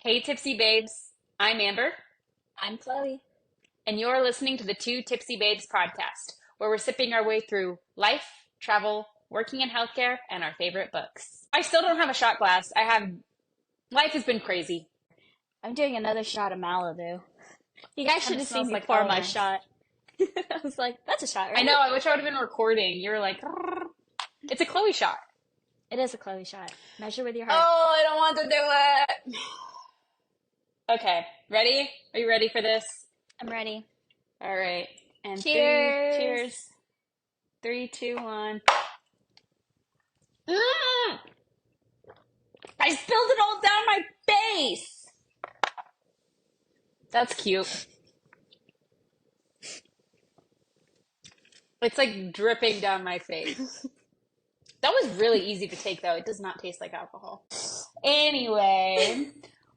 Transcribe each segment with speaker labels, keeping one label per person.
Speaker 1: Hey, Tipsy Babes. I'm Amber,
Speaker 2: I'm Chloe.
Speaker 1: and you're listening to the Two Tipsy Babes podcast, where we're sipping our way through life, travel, working in healthcare, and our favorite books. I still don't have a shot glass. Life has been crazy.
Speaker 2: I'm doing another shot of Malibu. You guys
Speaker 1: Kind
Speaker 2: should
Speaker 1: of
Speaker 2: have seen
Speaker 1: smells
Speaker 2: me
Speaker 1: like
Speaker 2: pour my
Speaker 1: elements.
Speaker 2: shot. I was like, that's a shot,
Speaker 1: I
Speaker 2: right?
Speaker 1: know, I wish I would have been recording. You were like, "Grrr." It's a Chloe shot.
Speaker 2: It is a Chloe shot. Measure with your heart.
Speaker 1: Oh, I don't want to do it. Okay, ready? Are you ready for this?
Speaker 2: I'm ready.
Speaker 1: All right. And
Speaker 2: Cheers!
Speaker 1: cheers. Three, two, one. Mm! I spilled it all down my face. That's cute. It's like dripping down my face. That was really easy to take, though. It does not taste like alcohol. Anyway,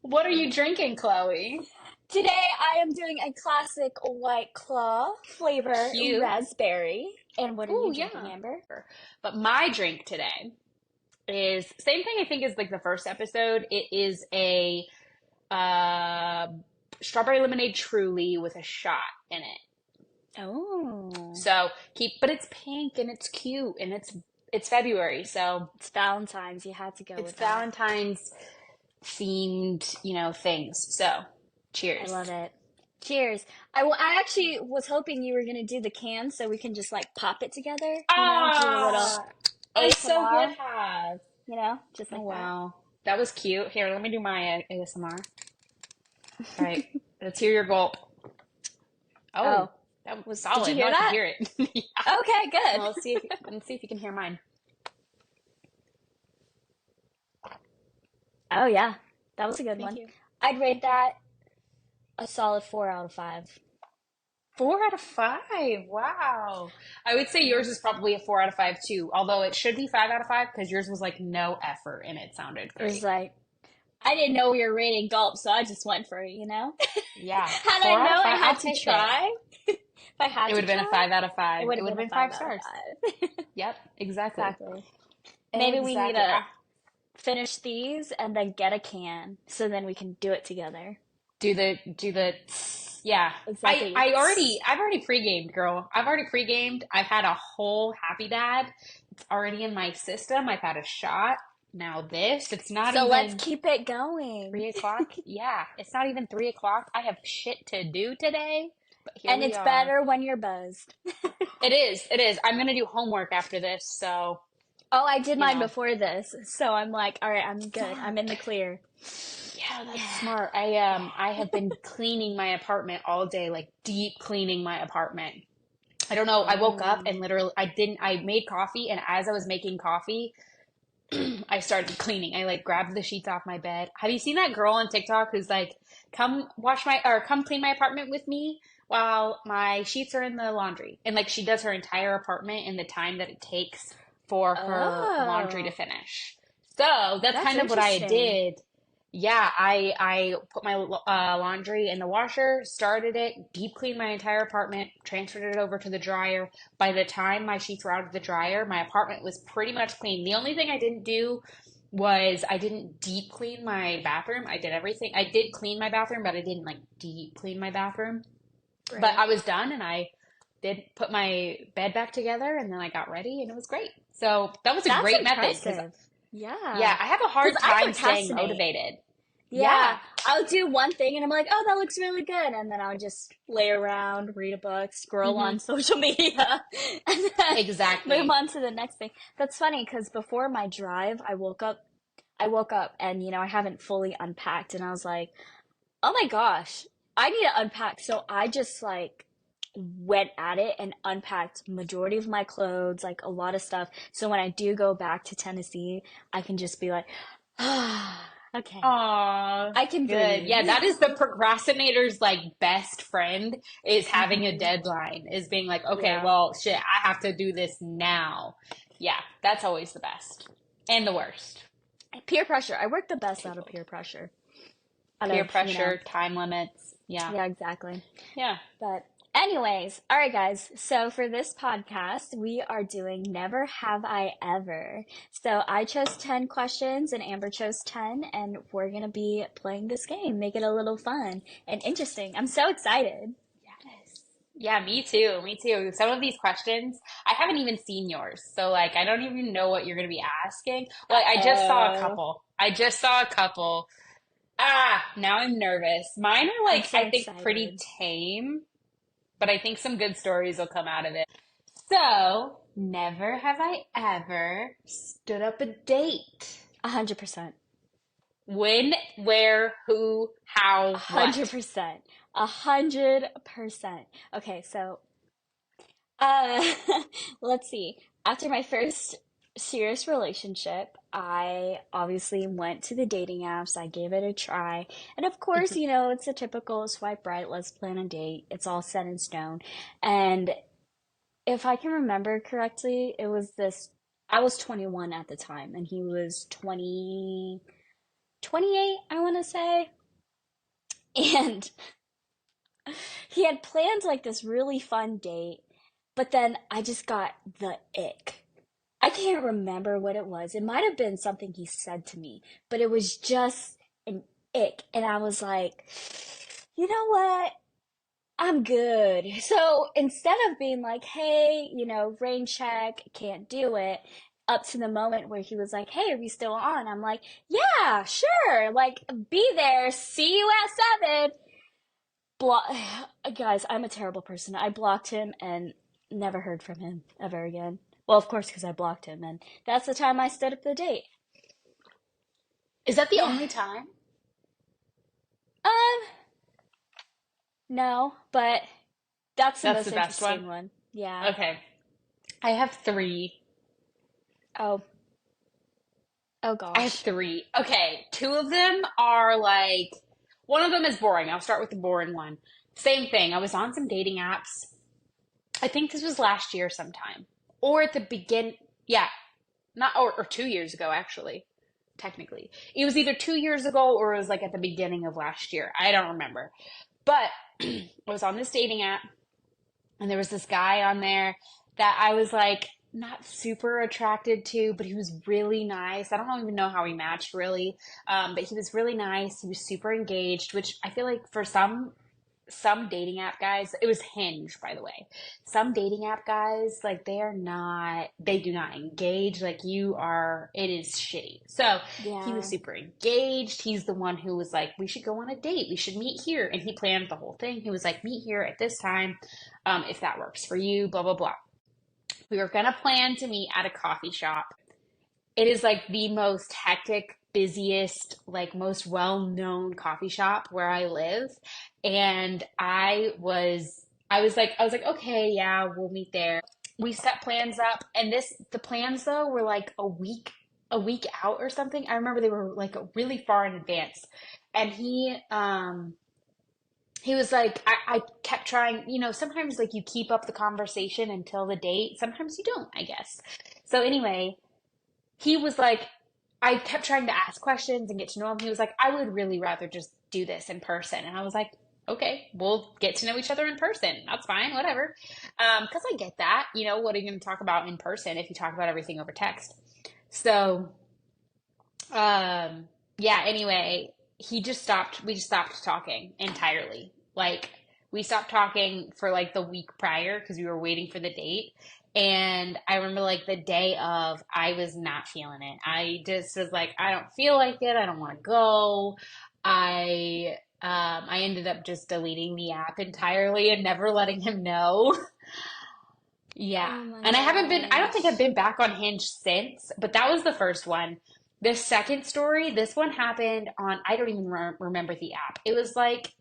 Speaker 1: what are you drinking, Chloe?
Speaker 2: Today I am doing a classic White Claw flavor
Speaker 1: Cute.
Speaker 2: raspberry. And what are
Speaker 1: Ooh,
Speaker 2: you drinking,
Speaker 1: yeah.
Speaker 2: Amber?
Speaker 1: But my drink today is same thing I think as like the first episode. It is a uh, strawberry lemonade truly with a shot in it.
Speaker 2: Oh,
Speaker 1: So but it's pink and it's cute and it's February, so
Speaker 2: it's Valentine's. You had to go
Speaker 1: it's
Speaker 2: with that.
Speaker 1: Valentine's themed, things. So,
Speaker 2: I
Speaker 1: cheers.
Speaker 2: love it. Cheers. I actually was hoping you were gonna do the can so we can just like pop it together, do a little
Speaker 1: Ah, I so would
Speaker 2: ASMR,
Speaker 1: have.
Speaker 2: just
Speaker 1: Oh
Speaker 2: like that.
Speaker 1: wow, that was cute. Here, let me do my ASMR. All right, let's hear your gulp. Oh,
Speaker 2: Oh,
Speaker 1: that was
Speaker 2: did you
Speaker 1: solid. Now
Speaker 2: hear
Speaker 1: I can
Speaker 2: that?
Speaker 1: hear it. Yeah.
Speaker 2: Okay,
Speaker 1: Well,
Speaker 2: good.
Speaker 1: let's see if you can hear mine.
Speaker 2: Oh yeah, that was a good
Speaker 1: Thank
Speaker 2: one.
Speaker 1: you.
Speaker 2: I'd rate that a solid 4 out of 5.
Speaker 1: 4 out of 5. Wow. I would say
Speaker 2: Yeah.
Speaker 1: yours is probably a 4 out of 5 too, although it should be 5 out of 5 because yours was like no effort and it sounded
Speaker 2: It was
Speaker 1: great.
Speaker 2: like I didn't know we were rating gulp, so I just went for it.
Speaker 1: Yeah,
Speaker 2: Had I
Speaker 1: four out of
Speaker 2: known I
Speaker 1: five. I'll
Speaker 2: had to
Speaker 1: take it.
Speaker 2: try, if I
Speaker 1: It
Speaker 2: had
Speaker 1: would
Speaker 2: to
Speaker 1: have been a
Speaker 2: try,
Speaker 1: 5 out of 5.
Speaker 2: it would
Speaker 1: It
Speaker 2: have
Speaker 1: would have
Speaker 2: been a
Speaker 1: been
Speaker 2: five
Speaker 1: five
Speaker 2: out of
Speaker 1: stars.
Speaker 2: five.
Speaker 1: Yep, exactly.
Speaker 2: Exactly. Maybe we need
Speaker 1: Exactly.
Speaker 2: to finish these and then get a can so then we can do it together.
Speaker 1: Do the yeah.
Speaker 2: Exactly.
Speaker 1: I've already pre-gamed, girl. I've already pre-gamed. I've had a whole happy dad. It's already in my system. I've had a shot. Now this, it's not
Speaker 2: So let's
Speaker 1: even
Speaker 2: keep it going.
Speaker 1: 3 o'clock. Yeah, it's not even 3 o'clock. I have shit to do today, but here
Speaker 2: And
Speaker 1: we
Speaker 2: it's
Speaker 1: are.
Speaker 2: better when you're buzzed.
Speaker 1: It is. It is. I'm gonna do homework after this, so
Speaker 2: Oh, I did
Speaker 1: you
Speaker 2: mine
Speaker 1: know.
Speaker 2: before this, so I'm like, all right, I'm good. I'm in
Speaker 1: Smart.
Speaker 2: the clear.
Speaker 1: Yeah, that's
Speaker 2: Yeah.
Speaker 1: smart. I have been cleaning my apartment all day, like deep cleaning my apartment. I don't know. I woke up
Speaker 2: Oh.
Speaker 1: and literally I made coffee, and as I was making coffee, I started cleaning. I like grabbed the sheets off my bed. Have you seen that girl on TikTok who's like, come clean my apartment with me while my sheets are in the laundry? And like she does her entire apartment in the time that it takes for her laundry to
Speaker 2: Oh,
Speaker 1: finish. So that's
Speaker 2: that's
Speaker 1: kind of what I
Speaker 2: interesting.
Speaker 1: did. Yeah, I put my laundry in the washer, started it, deep cleaned my entire apartment, transferred it over to the dryer. By the time my sheets were out of the dryer, my apartment was pretty much clean. The only thing I didn't do was I didn't deep clean my bathroom. I did everything. I did clean my bathroom, but I didn't like deep clean my bathroom. But
Speaker 2: Right.
Speaker 1: I was done and I did put my bed back together and then I got ready and it was great. So that was a
Speaker 2: That's
Speaker 1: great method because,
Speaker 2: impressive.
Speaker 1: yeah,
Speaker 2: Yeah.
Speaker 1: I have a
Speaker 2: Because
Speaker 1: hard
Speaker 2: I
Speaker 1: time staying
Speaker 2: procrastinate.
Speaker 1: motivated.
Speaker 2: Yeah.
Speaker 1: Yeah,
Speaker 2: I'll do one thing and I'm like, oh, that looks really good. And then I'll just lay around, read a book, scroll
Speaker 1: hmm
Speaker 2: on social media, and then move
Speaker 1: exactly.
Speaker 2: on to the next thing. That's funny because before my drive, I woke up and, I haven't fully unpacked. And I was like, oh my gosh, I need to unpack. So I just like went at it and unpacked majority of my clothes, like a lot of stuff. So when I do go back to Tennessee, I can just be like, ah, okay,
Speaker 1: Aw,
Speaker 2: I can
Speaker 1: good.
Speaker 2: breathe.
Speaker 1: Yeah, that is the procrastinator's like best friend is having a
Speaker 2: Hmm.
Speaker 1: deadline, is being like, okay,
Speaker 2: Yeah.
Speaker 1: well, shit, I have to do this now. Yeah, that's always the best and the worst.
Speaker 2: Peer pressure. I work the best out of peer pressure. Out
Speaker 1: Peer
Speaker 2: of,
Speaker 1: pressure, time limits. Yeah.
Speaker 2: yeah, exactly.
Speaker 1: Yeah.
Speaker 2: But Anyways, all right, guys. So for this podcast, we are doing Never Have I Ever. So I chose 10 questions and Amber chose 10, and we're going to be playing this game, make it a little fun and interesting. I'm so excited.
Speaker 1: Yes. Yeah, me too. Me too. Some of these questions, I haven't even seen yours. So like I don't even know what you're going to be asking. Well, I just saw a
Speaker 2: Uh-oh.
Speaker 1: couple. I just saw a couple. Ah, now I'm nervous. Mine are
Speaker 2: I'm
Speaker 1: like
Speaker 2: so
Speaker 1: I think pretty
Speaker 2: excited.
Speaker 1: tame, but I think some good stories will come out of it. So, never have I ever stood up a date.
Speaker 2: 100%.
Speaker 1: When, where, who, how, what?
Speaker 2: 100%. 100%. Okay, so Uh, let's see. After my first serious relationship, I obviously went to the dating apps. I gave it a try. And of course, it's a typical swipe right, let's plan a date. It's all set in stone. And if I can remember correctly, I was 21 at the time, and he was 28, I want to say. And he had planned like this really fun date, but then I just got the ick. I can't remember what it was. It might have been something he said to me, but it was just an ick. And I was like, you know what? I'm good. So instead of being like, hey, rain check, can't do it, up to the moment where he was like, hey, are we still on? I'm like, yeah, sure. Like, be there. See you at 7. Blo- Guys, I'm a terrible person. I blocked him and never heard from him ever again. Well, of course, because I blocked him, and that's the time I stood up the date.
Speaker 1: Is that the
Speaker 2: Yeah.
Speaker 1: only time?
Speaker 2: Um, no, but that's the
Speaker 1: That's the
Speaker 2: most
Speaker 1: best one?
Speaker 2: interesting one. Yeah.
Speaker 1: Okay. I have three.
Speaker 2: Oh, oh
Speaker 1: I have
Speaker 2: gosh.
Speaker 1: three. Okay. Two of them are like, one of them is boring. I'll start with the boring one. Same thing. I was on some dating apps. I think this was last year sometime. Or at the begin. Yeah. Not, or 2 years ago, actually. Technically. It was either 2 years ago or it was like at the beginning of last year. I don't remember. But I was on this dating app and there was this guy on there that I was like not super attracted to, but he was really nice. I don't even know how we matched really, but he was really nice. He was super engaged, which I feel like for some dating app guys, it was Hinge, by the way. Some dating app guys, like they do not engage like you are. It is shitty. So he was
Speaker 2: Yeah.
Speaker 1: super engaged. He's the one who was like, we should go on a date. We should meet here. And he planned the whole thing. He was like, meet here at this time, if that works for you, blah, blah, blah. We were going to plan to meet at a coffee shop. It is like the most hectic, busiest, like most well-known coffee shop where I live. And I was like, okay, yeah, we'll meet there. We set plans up, and the plans though were like a week out or something. I remember they were like really far in advance. And he was like, I kept trying, sometimes like you keep up the conversation until the date. Sometimes you don't, I guess. So anyway, he was like, I kept trying to ask questions and get to know him. He was like, I would really rather just do this in person. And I was like, okay, we'll get to know each other in person. That's fine, whatever. Because I get that. What are you going to talk about in person if you talk about everything over text? So, yeah, anyway, we just stopped talking entirely. Like, we stopped talking for like the week prior because we were waiting for the date. And I remember like the day of, I was not feeling it. I just was like, I don't feel like it. I don't want to go. I ended up just deleting the app entirely and never letting him know. Yeah.
Speaker 2: Oh my
Speaker 1: And I don't think I've
Speaker 2: gosh.
Speaker 1: been back on Hinge since, but that was the first one. The second story, this one happened on, I don't even remember the app. It was like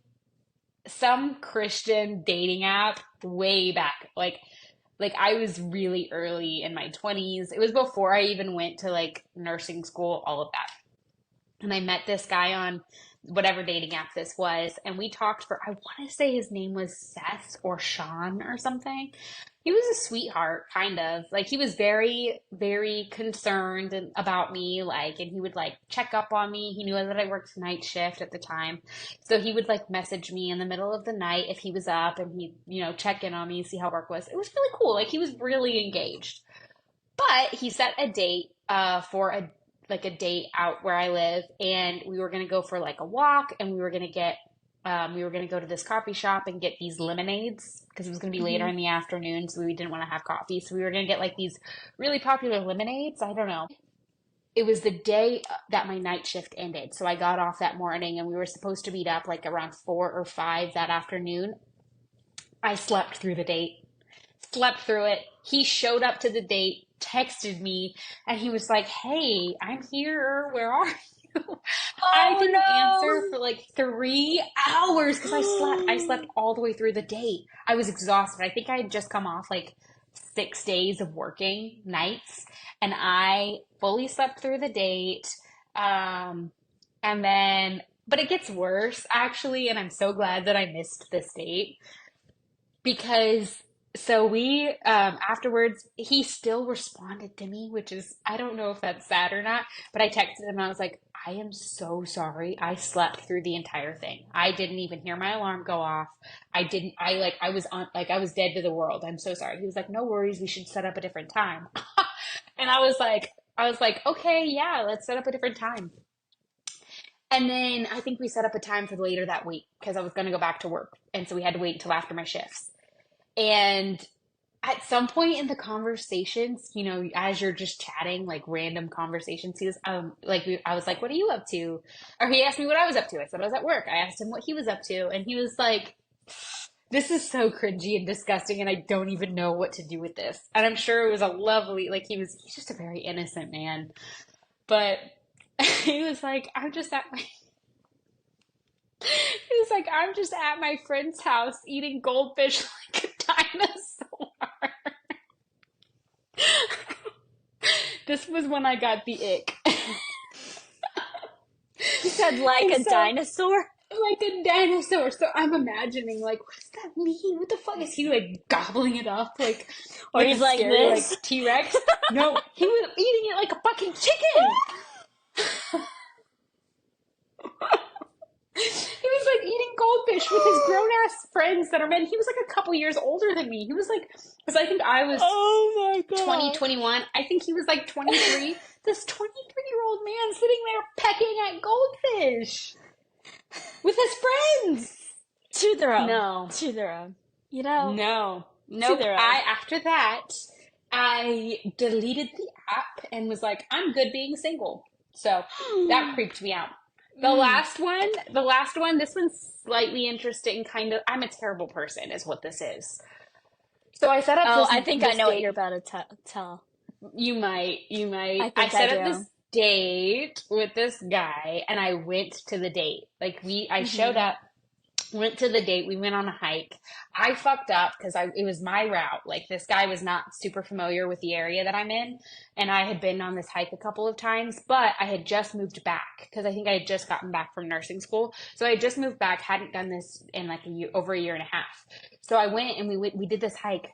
Speaker 1: some Christian dating app way back. Like I was really early in my 20s. It was before I even went to like nursing school, all of that. and I met this guy on whatever dating app this was, and we talked for, I want to say his name was Seth or Sean or something. He was a sweetheart, kind of. Like he was very, very concerned about me, like, and he would like check up on me. He knew that I worked night shift at the time, so he would like message me in the middle of the night if he was up, and he'd, check in on me, see how work was. It was really cool. Like he was really engaged. But he set a date for a date out where I live, and we were gonna go for like a walk, and we were gonna go to this coffee shop and get these lemonades because it was gonna be later
Speaker 2: Hmm.
Speaker 1: in the afternoon, so we didn't want to have coffee. So we were gonna get like these really popular lemonades. I don't know. It was the day that my night shift ended, so I got off that morning, and we were supposed to meet up like around 4 or 5 that afternoon. I slept through the date, slept through it. He showed up to the date, texted me, and he was like, "Hey, I'm here. Where are you?" I didn't answer
Speaker 2: Oh
Speaker 1: for like 3 hours because I slept. I
Speaker 2: no.
Speaker 1: slept all the way through the date. I was exhausted. I think I had just come off like 6 days of working nights, and I fully slept through the date. Um, and then, but it gets worse actually, and I'm so glad that I missed this date because so we afterwards he still responded to me, which is, I don't know if that's sad or not, but I texted him and I was like, I am so sorry, I slept through the entire thing. I didn't even hear my alarm go off. I didn't I like I was on like I was dead to the world. I'm so sorry. He was like, no worries, we should set up a different time. And I was like, okay, yeah, let's set up a different time. And then I think we set up a time for later that week because I was going to go back to work, and so we had to wait until after my shifts. And at some point in the conversations, as you're just chatting, like random conversations, he was, I was like, "What are you up to?" Or he asked me what I was up to. I said I was at work. I asked him what he was up to, and he was like, "This is so cringy and disgusting, and I don't even know what to do with this." And I'm sure it was a lovely, like he's just a very innocent man, but he was like, he was like, "I'm just at my friend's house eating goldfish like a dinosaur." This was when I got the ick.
Speaker 2: You said like
Speaker 1: And
Speaker 2: a
Speaker 1: so,
Speaker 2: dinosaur?
Speaker 1: like a dinosaur. So I'm imagining, like, what does that mean? What the fuck is he like gobbling it up
Speaker 2: Or
Speaker 1: like a
Speaker 2: he's like
Speaker 1: scary like
Speaker 2: this?
Speaker 1: T Rex? No, he was eating it like a fucking chicken. He was like eating goldfish with his grown ass friends that are men. He was like a couple years older than me. He was like, because I think I was
Speaker 2: Oh my
Speaker 1: 20,
Speaker 2: god.
Speaker 1: 21. I think he was like 23. This 23-year-old man sitting there pecking at goldfish with his friends.
Speaker 2: To their own.
Speaker 1: No,
Speaker 2: To their own. You know,
Speaker 1: no,
Speaker 2: to
Speaker 1: nope.
Speaker 2: their own.
Speaker 1: After that, I deleted the app and was like, I'm good being single. So that creeped me out.
Speaker 2: Mm.
Speaker 1: The last one, this one's slightly interesting, kind of. I'm a terrible person, is what this is. So I set up
Speaker 2: Oh,
Speaker 1: this
Speaker 2: I think I
Speaker 1: this
Speaker 2: know what you're
Speaker 1: date.
Speaker 2: about to tell.
Speaker 1: You
Speaker 2: I
Speaker 1: might. I
Speaker 2: think I
Speaker 1: set up
Speaker 2: do.
Speaker 1: this date with this guy, and I went to the date. I showed
Speaker 2: Hmm.
Speaker 1: up, went to the date. We went on a hike. I fucked up because it was my route. Like this guy was not super familiar with the area that I'm in, and I had been on this hike a couple of times, but I had just moved back because I think I had just gotten back from nursing school. So I had just moved back, hadn't done this in like over a year and a half. So I went and we did this hike.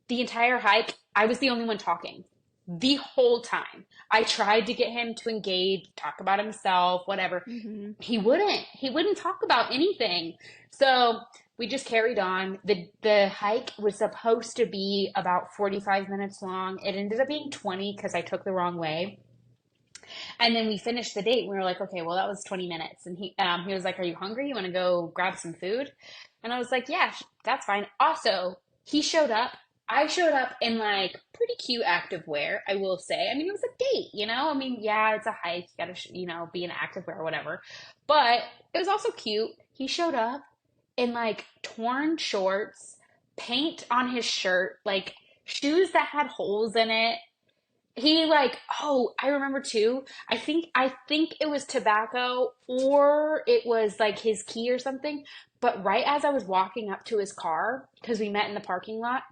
Speaker 1: The entire hike, I was the only one talking. The whole time. I tried to get him to engage, talk about himself, whatever.
Speaker 2: Hmm.
Speaker 1: He wouldn't talk about anything. So we just carried on. The hike was supposed to be about 45 minutes long. It ended up being 20 because I took the wrong way. And then we finished the date. We were like, okay, well that was 20 minutes. And he was like, "Are you hungry? You want to go grab some food?" And I was like, "Yeah, that's fine." Also, he showed up. I showed up in like pretty cute active wear, I will say. I mean, it was a date. I mean, yeah, it's a hike. You gotta, be in active wear or whatever. But it was also cute. He showed up in like torn shorts, paint on his shirt, like shoes that had holes in it. He like, oh, I remember too. I think it was tobacco or it was like his key or something. But right as I was walking up to his car, because we met in the parking lot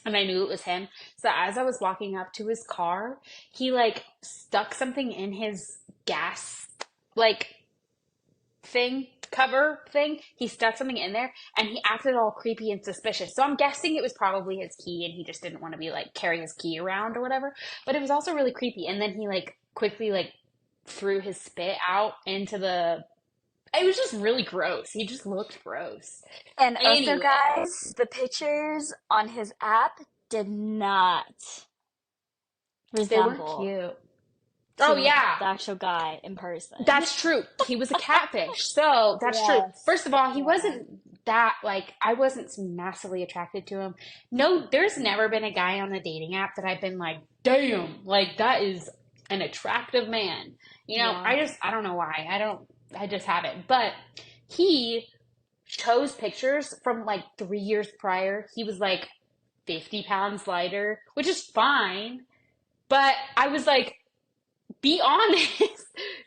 Speaker 1: and I knew it was him. So as I was walking up to his car, he like stuck something in his gas like thing cover thing. He stuck something in there and he acted all creepy and suspicious. So I'm guessing it was probably his key and he just didn't want to be like carrying his key around or whatever. But it was also really creepy. And then he like quickly like threw his spit out into the it was just really gross. He just looked gross.
Speaker 2: And also,
Speaker 1: Anyway,
Speaker 2: guys, the pictures on his app did not
Speaker 1: they weren't
Speaker 2: resemble
Speaker 1: cute. Oh
Speaker 2: to
Speaker 1: yeah.
Speaker 2: the actual guy in person.
Speaker 1: That's true. He was a catfish. So that's true.
Speaker 2: Yes.
Speaker 1: First of all, he
Speaker 2: Yeah.
Speaker 1: wasn't that like I wasn't massively attracted to him. No, there's never been a guy on a dating app that I've been like, damn, like that is an attractive man.
Speaker 2: Yeah.
Speaker 1: I don't know why. I just haven't. But he chose pictures from like 3 years prior. He was like 50 pounds lighter, which is fine. But I was like, be honest.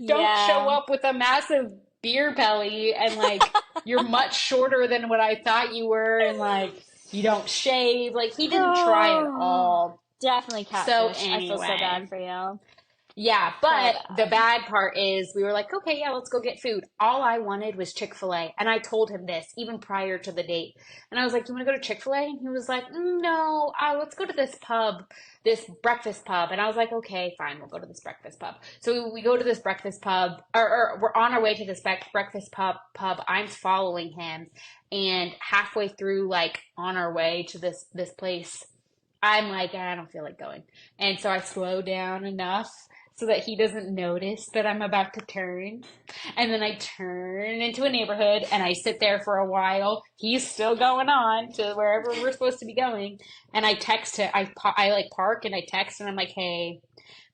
Speaker 1: Don't show
Speaker 2: Yeah.
Speaker 1: up with a massive beer belly and like you're much shorter than what I thought you were and like you don't shave. Like he didn't try at
Speaker 2: Oh,
Speaker 1: all.
Speaker 2: definitely
Speaker 1: So
Speaker 2: catfish. I feel so bad
Speaker 1: anyway,
Speaker 2: for you.
Speaker 1: yeah,
Speaker 2: So
Speaker 1: but the
Speaker 2: bad.
Speaker 1: bad part is we were like, okay, yeah, let's go get food. All I wanted was Chick-fil-A. And I told him this even prior to the date. And I was like, you want to go to Chick-fil-A? And he was like, no, let's go to this pub, this breakfast pub. And I was like, okay, fine, we'll go to this breakfast pub. So we go to this breakfast pub, or we're on our way to this breakfast pub. I'm following him. And halfway through, like on our way to this place, I'm like, I don't feel like going. And so I slow down enough so that he doesn't notice that I'm about to turn. And then I turn into a neighborhood and I sit there for a while. He's still going on to wherever we're supposed to be going. And I text him. I like park and I text and I'm like, hey,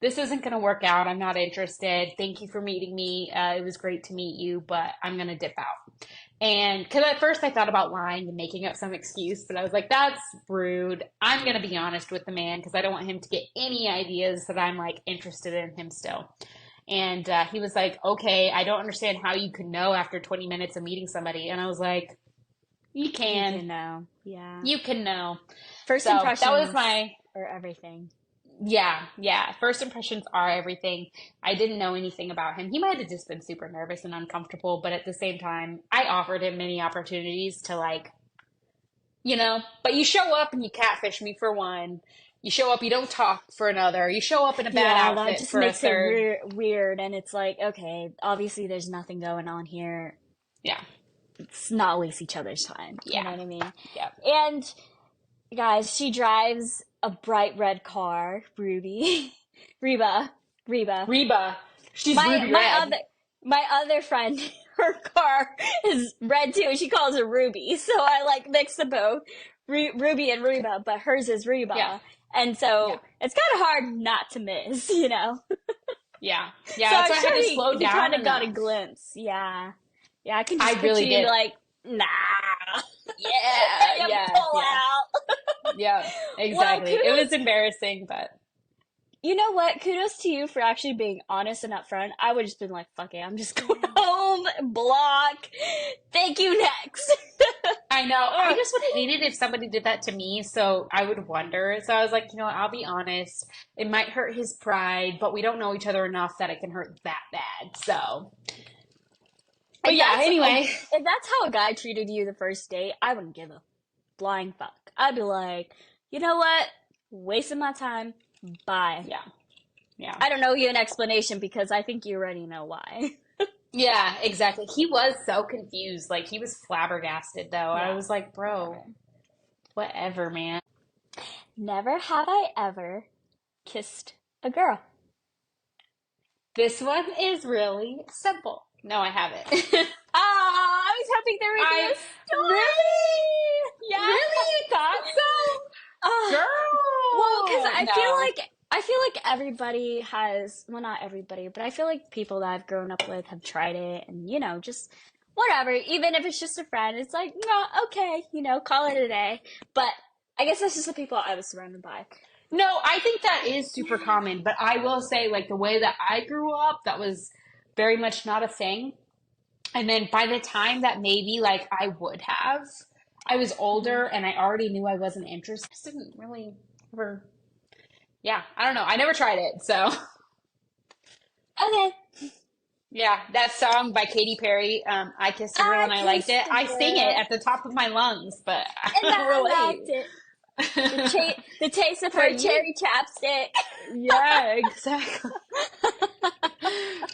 Speaker 1: this isn't going to work out. I'm not interested. Thank you for meeting me. It was great to meet you, but I'm going to dip out. And because at first I thought about lying and making up some excuse, but I was like, that's rude. I'm going to be honest with the man because I don't want him to get any ideas that I'm like interested in him still. And he was like, okay, I don't understand how you could know after 20 minutes of meeting somebody. And I was like, you
Speaker 2: You
Speaker 1: can.
Speaker 2: can know. Yeah.
Speaker 1: You can know.
Speaker 2: First
Speaker 1: So that was
Speaker 2: impressions
Speaker 1: my
Speaker 2: are everything.
Speaker 1: yeah. First impressions are everything. I didn't know anything about him. He might have just been super nervous and uncomfortable, but at the same time, I offered him many opportunities to like, but you show up and you catfish me for one. You show up, you don't talk for another. You show up in a bad
Speaker 2: Yeah, that
Speaker 1: outfit
Speaker 2: just
Speaker 1: for a
Speaker 2: makes it
Speaker 1: third.
Speaker 2: weird, and it's like, okay, obviously there's nothing going on here.
Speaker 1: Yeah.
Speaker 2: Let's not waste each other's time. You know
Speaker 1: Yeah.
Speaker 2: what I mean?
Speaker 1: Yeah.
Speaker 2: And guys, she drives a bright red car, Ruby, Reba, Reba.
Speaker 1: Reba. She's
Speaker 2: My
Speaker 1: ruby
Speaker 2: my
Speaker 1: red.
Speaker 2: other my other friend, her car is red too, and she calls her Ruby. So I like mix the both, Ruby and Reba, but hers is
Speaker 1: Yeah.
Speaker 2: Reba, and
Speaker 1: Yeah.
Speaker 2: so it's kind of hard not to miss, you know.
Speaker 1: Yeah.
Speaker 2: So
Speaker 1: Yeah.
Speaker 2: I'm
Speaker 1: So I had
Speaker 2: sure
Speaker 1: to slow
Speaker 2: he kind
Speaker 1: down
Speaker 2: of got a
Speaker 1: enough.
Speaker 2: glimpse. Yeah, yeah, I can
Speaker 1: I
Speaker 2: just picture
Speaker 1: really
Speaker 2: you
Speaker 1: did.
Speaker 2: like, nah,
Speaker 1: Yeah.
Speaker 2: you
Speaker 1: Yeah.
Speaker 2: pull
Speaker 1: Yeah.
Speaker 2: out.
Speaker 1: Yeah.
Speaker 2: Well,
Speaker 1: Exactly. It was
Speaker 2: kudos.
Speaker 1: embarrassing, but
Speaker 2: You know what? Kudos to you for actually being honest and upfront. I would have just been like, fuck it, I'm just going home, block. Thank you, next.
Speaker 1: I know. I
Speaker 2: Ugh.
Speaker 1: just would hate it if somebody did that to me, so I would wonder. So I was like, what, I'll be honest. It might hurt his pride, but we don't know each other enough that it can hurt that bad. So, but
Speaker 2: If
Speaker 1: yeah,
Speaker 2: that's
Speaker 1: anyway.
Speaker 2: if that's how a guy treated you the first date, I wouldn't give a flying fuck. I'd be like, you know what? Wasting my time. Bye.
Speaker 1: Yeah. Yeah.
Speaker 2: I don't know you an explanation because I think you already know why.
Speaker 1: Yeah, exactly. He was so confused. Like he was flabbergasted though. I
Speaker 2: Yeah,
Speaker 1: was like, bro,
Speaker 2: whatever.
Speaker 1: whatever, man.
Speaker 2: Never have I ever kissed a girl.
Speaker 1: This one is really simple. No, I haven't.
Speaker 2: Ah, I was hoping there would be
Speaker 1: I
Speaker 2: a
Speaker 1: really,
Speaker 2: story. Yeah.
Speaker 1: really you thought so?
Speaker 2: Ah, well, because
Speaker 1: Girl, no.
Speaker 2: I feel like everybody has, well, not everybody, but I feel like people that I've grown up with have tried it, and just whatever. Even if it's just a friend, it's like, no, okay, call it a day. But I guess that's just the people I was surrounded by.
Speaker 1: No, I think that is super common, but I will say, like, the way that I grew up, that was very much not a thing. And then by the time that maybe, like, I would have, I was older
Speaker 2: Mhm.
Speaker 1: and I already knew I wasn't interested. I just didn't really ever, yeah, I don't know. I never tried it, so.
Speaker 2: Okay.
Speaker 1: Yeah, that song by Katy Perry, I Kissed a Girl
Speaker 2: I
Speaker 1: and I Liked It.
Speaker 2: kissed a
Speaker 1: I sing it
Speaker 2: girl
Speaker 1: at the top of my lungs, but
Speaker 2: and
Speaker 1: I don't
Speaker 2: I
Speaker 1: relate.
Speaker 2: liked it. The taste of
Speaker 1: But
Speaker 2: her
Speaker 1: you,
Speaker 2: cherry chapstick.
Speaker 1: yeah, exactly.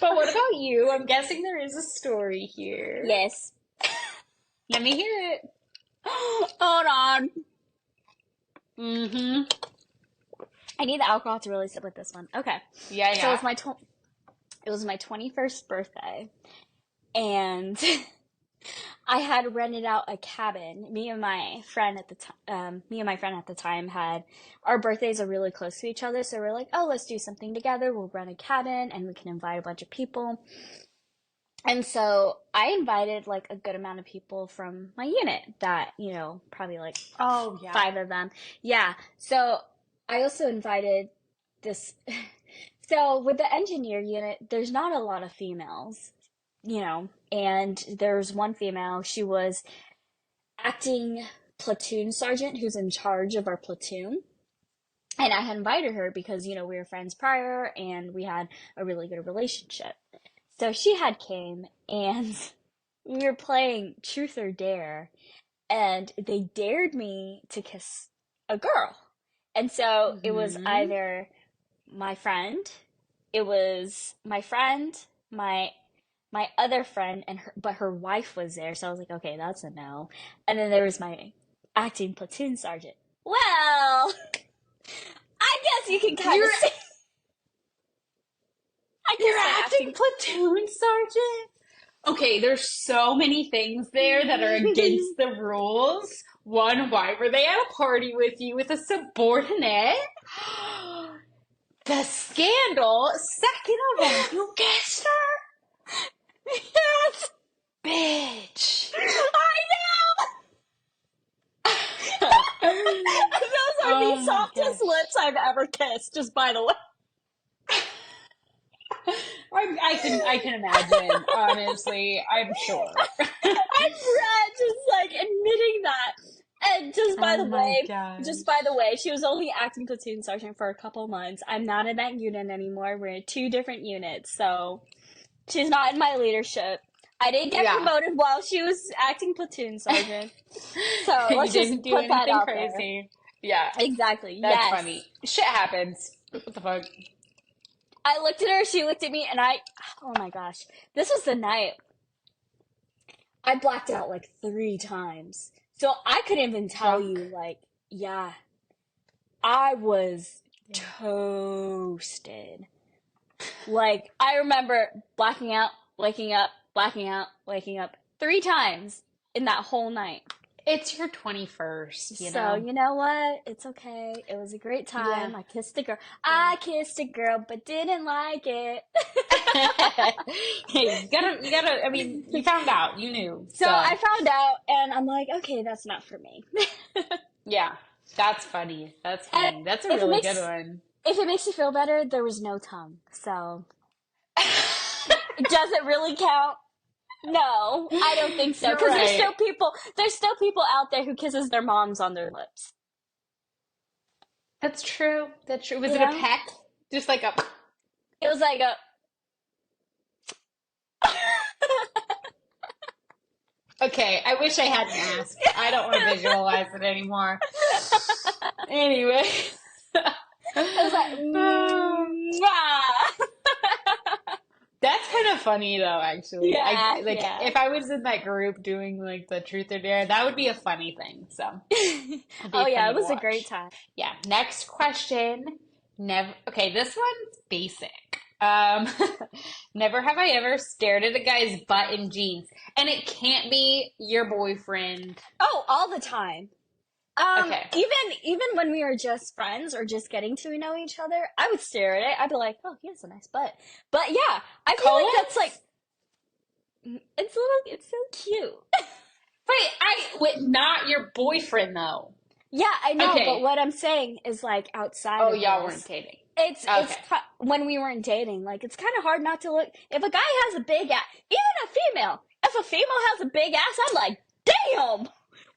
Speaker 1: But what about you? I'm guessing there is a story here.
Speaker 2: Yes.
Speaker 1: Let me hear it.
Speaker 2: Hold on.
Speaker 1: Mm-hmm.
Speaker 2: I need the alcohol to really sit with this one. Okay.
Speaker 1: Yeah,
Speaker 2: So
Speaker 1: yeah.
Speaker 2: it was my 21st birthday, and I had rented out a cabin. Me and my friend at the time had our birthdays are really close to each other, so we're like, oh, let's do something together. We'll rent a cabin, and we can invite a bunch of people. And so I invited like a good amount of people from my unit that, probably like
Speaker 1: Oh, yeah.
Speaker 2: five of them. Yeah. So I also invited this. So with the engineer unit, there's not a lot of females, and there's one female. She was acting platoon sergeant who's in charge of our platoon. And I had invited her because, we were friends prior and we had a really good relationship. So she had came and we were playing Truth or Dare and they dared me to kiss a girl. And so it was
Speaker 1: Mm-hmm.
Speaker 2: either my friend, it was my friend, my other friend and but her wife was there. So I was like, okay, that's a no. And then there was my acting platoon sergeant. Well, I guess you can kind
Speaker 1: You're
Speaker 2: of say I can
Speaker 1: you're
Speaker 2: say
Speaker 1: acting
Speaker 2: acting.
Speaker 1: platoon sergeant? Okay, there's so many things there that are against the rules. One, why were they at a party with you with a subordinate? The scandal. Second of all, you kissed
Speaker 2: Yes,
Speaker 1: her? Bitch.
Speaker 2: I know. Those are the
Speaker 1: Oh my
Speaker 2: softest
Speaker 1: gosh.
Speaker 2: lips I've ever kissed. Just by the way.
Speaker 1: I can imagine, honestly, I'm sure.
Speaker 2: I'm just like admitting that. And
Speaker 1: Oh my
Speaker 2: just by
Speaker 1: gosh.
Speaker 2: the way, she was only acting platoon sergeant for a couple months. I'm not in that unit anymore. We're in two different units, so she's not in my leadership. I didn't get
Speaker 1: Yeah.
Speaker 2: promoted while she was acting platoon sergeant. So
Speaker 1: You
Speaker 2: let's just
Speaker 1: didn't do
Speaker 2: put that
Speaker 1: anything
Speaker 2: out there.
Speaker 1: crazy. Yeah,
Speaker 2: Exactly.
Speaker 1: that's
Speaker 2: Yes.
Speaker 1: funny. Shit happens. What the fuck?
Speaker 2: I looked at her, she looked at me, and oh my gosh. This was the night I blacked out like 3 times. So I couldn't even tell
Speaker 1: Drunk.
Speaker 2: you, like, yeah, I was
Speaker 1: Yeah.
Speaker 2: toasted. Like, I remember blacking out, waking up, blacking out, waking up 3 times in that whole night.
Speaker 1: It's your 21st, you
Speaker 2: So,
Speaker 1: know?
Speaker 2: you know what? It's okay. It was a great
Speaker 1: Yeah.
Speaker 2: time. I kissed a girl.
Speaker 1: Yeah.
Speaker 2: I kissed a girl, but didn't like it.
Speaker 1: Hey, I mean, you found out. You knew.
Speaker 2: So I
Speaker 1: So,
Speaker 2: found out, and I'm like, okay, that's not for me.
Speaker 1: yeah. That's funny. That's
Speaker 2: And
Speaker 1: funny. That's a
Speaker 2: if it
Speaker 1: really good
Speaker 2: makes
Speaker 1: one.
Speaker 2: if it makes you feel better, there was no tongue. So does it really count? No, I don't think so.
Speaker 1: You're
Speaker 2: Because
Speaker 1: right.
Speaker 2: there's still people out there who kisses their moms on their lips.
Speaker 1: That's true. That's true. Was
Speaker 2: You
Speaker 1: it a
Speaker 2: know,
Speaker 1: peck? Just like a.
Speaker 2: it was like a.
Speaker 1: Okay, I wish I hadn't asked. I don't want to visualize it anymore. Anyway.
Speaker 2: It was like. Mwah.
Speaker 1: That's kind of funny though, actually. I
Speaker 2: Yeah,
Speaker 1: like
Speaker 2: yeah.
Speaker 1: if I was in that group doing like the truth or dare, that would be a funny thing. So it'd be
Speaker 2: Oh yeah,
Speaker 1: funny
Speaker 2: it
Speaker 1: to
Speaker 2: was a great
Speaker 1: watch.
Speaker 2: time.
Speaker 1: Yeah. Next question. Never. Okay, this one's basic. Never have I ever stared at a guy's butt in jeans, and it can't be your boyfriend.
Speaker 2: Oh, all the time.
Speaker 1: Okay.
Speaker 2: Even when we were just friends or just getting to know each other, I would stare at it. I'd be like, "Oh, he has a nice butt." But yeah, I feel like that's like
Speaker 1: Cohen's?
Speaker 2: it's so cute.
Speaker 1: Wait, wait, not your boyfriend though.
Speaker 2: Yeah, I know, but
Speaker 1: Okay.
Speaker 2: what I'm saying is like outside
Speaker 1: Oh,
Speaker 2: of
Speaker 1: y'all weren't
Speaker 2: this,
Speaker 1: dating.
Speaker 2: it's
Speaker 1: Okay.
Speaker 2: when we weren't dating, like it's kind of hard not to look. If a guy has a big ass, even a female, if a female has a big ass, I'm like, damn,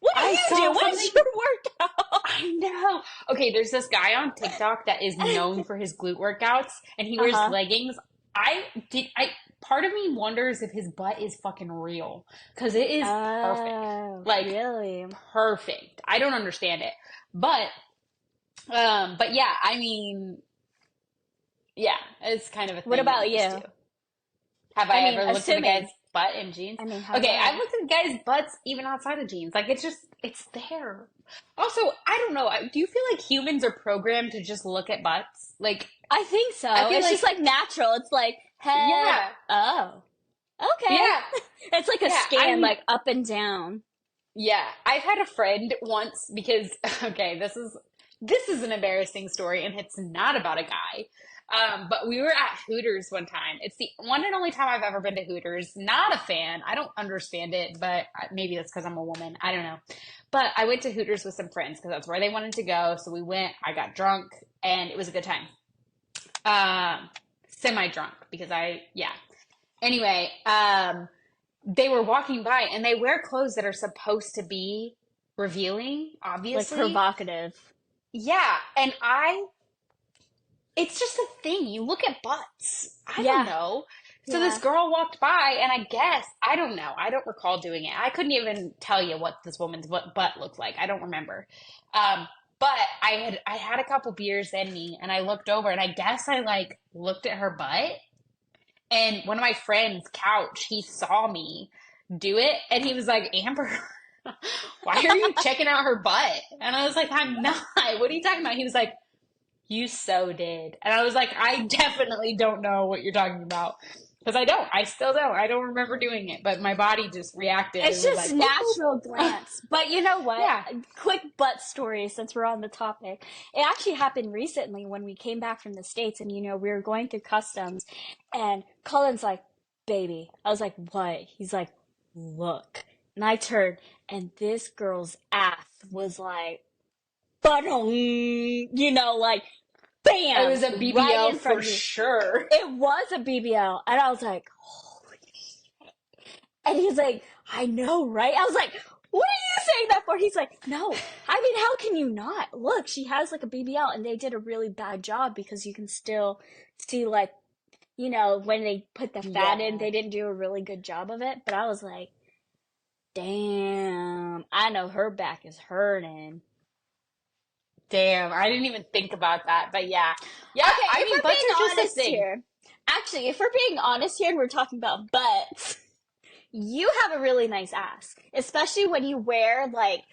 Speaker 2: what do
Speaker 1: I
Speaker 2: you
Speaker 1: saw
Speaker 2: do? What is
Speaker 1: something.
Speaker 2: your workout?
Speaker 1: I know. Okay, there's this guy on TikTok that is known for his glute workouts, and he
Speaker 2: Uh
Speaker 1: wears
Speaker 2: huh.
Speaker 1: leggings I part of me wonders if his butt is fucking real because it is perfect.
Speaker 2: Oh,
Speaker 1: Like
Speaker 2: really?
Speaker 1: perfect. I don't understand it. But but yeah, I mean, yeah, it's kind of a
Speaker 2: What
Speaker 1: thing that I'm
Speaker 2: about
Speaker 1: used to.
Speaker 2: you?
Speaker 1: Have
Speaker 2: I
Speaker 1: I
Speaker 2: mean,
Speaker 1: ever looked at a guy's
Speaker 2: assuming.
Speaker 1: butt in jeans?
Speaker 2: I mean, have
Speaker 1: Okay, I've
Speaker 2: I?
Speaker 1: looked at guys' butts even outside of jeans. Like it's just it's there. Also, I don't know. Do you feel like humans are programmed to just look at butts? Like
Speaker 2: I think
Speaker 1: I
Speaker 2: so.
Speaker 1: feel
Speaker 2: It's
Speaker 1: like
Speaker 2: just like natural. It's like head.
Speaker 1: yeah,
Speaker 2: Oh, okay.
Speaker 1: yeah,
Speaker 2: It's like a
Speaker 1: yeah. I
Speaker 2: scan,
Speaker 1: mean,
Speaker 2: like up and down.
Speaker 1: yeah. I've had a friend once because okay, this is an embarrassing story, and it's not about a guy. But we were at Hooters one time. It's the one and only time I've ever been to Hooters. Not a fan. I don't understand it, but maybe that's because I'm a woman. I don't know. But I went to Hooters with some friends because that's where they wanted to go. So we went. I got drunk, and it was a good time. Semi drunk because yeah. Anyway, they were walking by, and they wear clothes that are supposed to be revealing,
Speaker 2: Like
Speaker 1: obviously.
Speaker 2: provocative.
Speaker 1: Yeah, and it's just a thing. You look at butts. I don't
Speaker 2: Yeah,
Speaker 1: know. So this
Speaker 2: yeah.
Speaker 1: girl walked by, and I guess, I don't know. I don't recall doing it. I couldn't even tell you what this woman's butt looked like. I don't remember. Um, but I had a couple beers in me, and I looked over, and I guess I like looked at her butt. And one of my friends' couch, he saw me do it, and he was like, Amber, why are you checking out her butt? And I was like, I'm not. What are you talking about? He was like, you so did. And I was like, I definitely don't know what you're talking about. Because I don't. I still don't. I don't remember doing it. But my body just reacted
Speaker 2: It's
Speaker 1: and was
Speaker 2: just
Speaker 1: like, boop,
Speaker 2: natural
Speaker 1: boop.
Speaker 2: glance. But you know what?
Speaker 1: Yeah.
Speaker 2: Quick butt story since we're on the topic. It actually happened recently when we came back from the States and we were going through customs and Cullen's like, baby. I was like, what? He's like, look. And I turned and this girl's ass was like, but like
Speaker 1: It
Speaker 2: bam,
Speaker 1: was a
Speaker 2: right
Speaker 1: BBL
Speaker 2: in front
Speaker 1: for
Speaker 2: of me.
Speaker 1: sure.
Speaker 2: It was a BBL. And I was like, holy. And he's like, I know, right? I was like, what are you saying that for? He's like, no. I mean, how can you not? Look, she has like a BBL and they did a really bad job because you can still see like, when they put the fat in,
Speaker 1: Yeah.
Speaker 2: they didn't do a really good job of it. But I was like, damn, I know her back is hurting.
Speaker 1: Damn. I didn't even think about that. But yeah. Yeah.
Speaker 2: Okay,
Speaker 1: I
Speaker 2: if
Speaker 1: mean,
Speaker 2: we're
Speaker 1: butts
Speaker 2: being
Speaker 1: are just a
Speaker 2: honest
Speaker 1: thing.
Speaker 2: here, actually, if we're being honest here and we're talking about butts, you have a really nice ass, especially when you wear like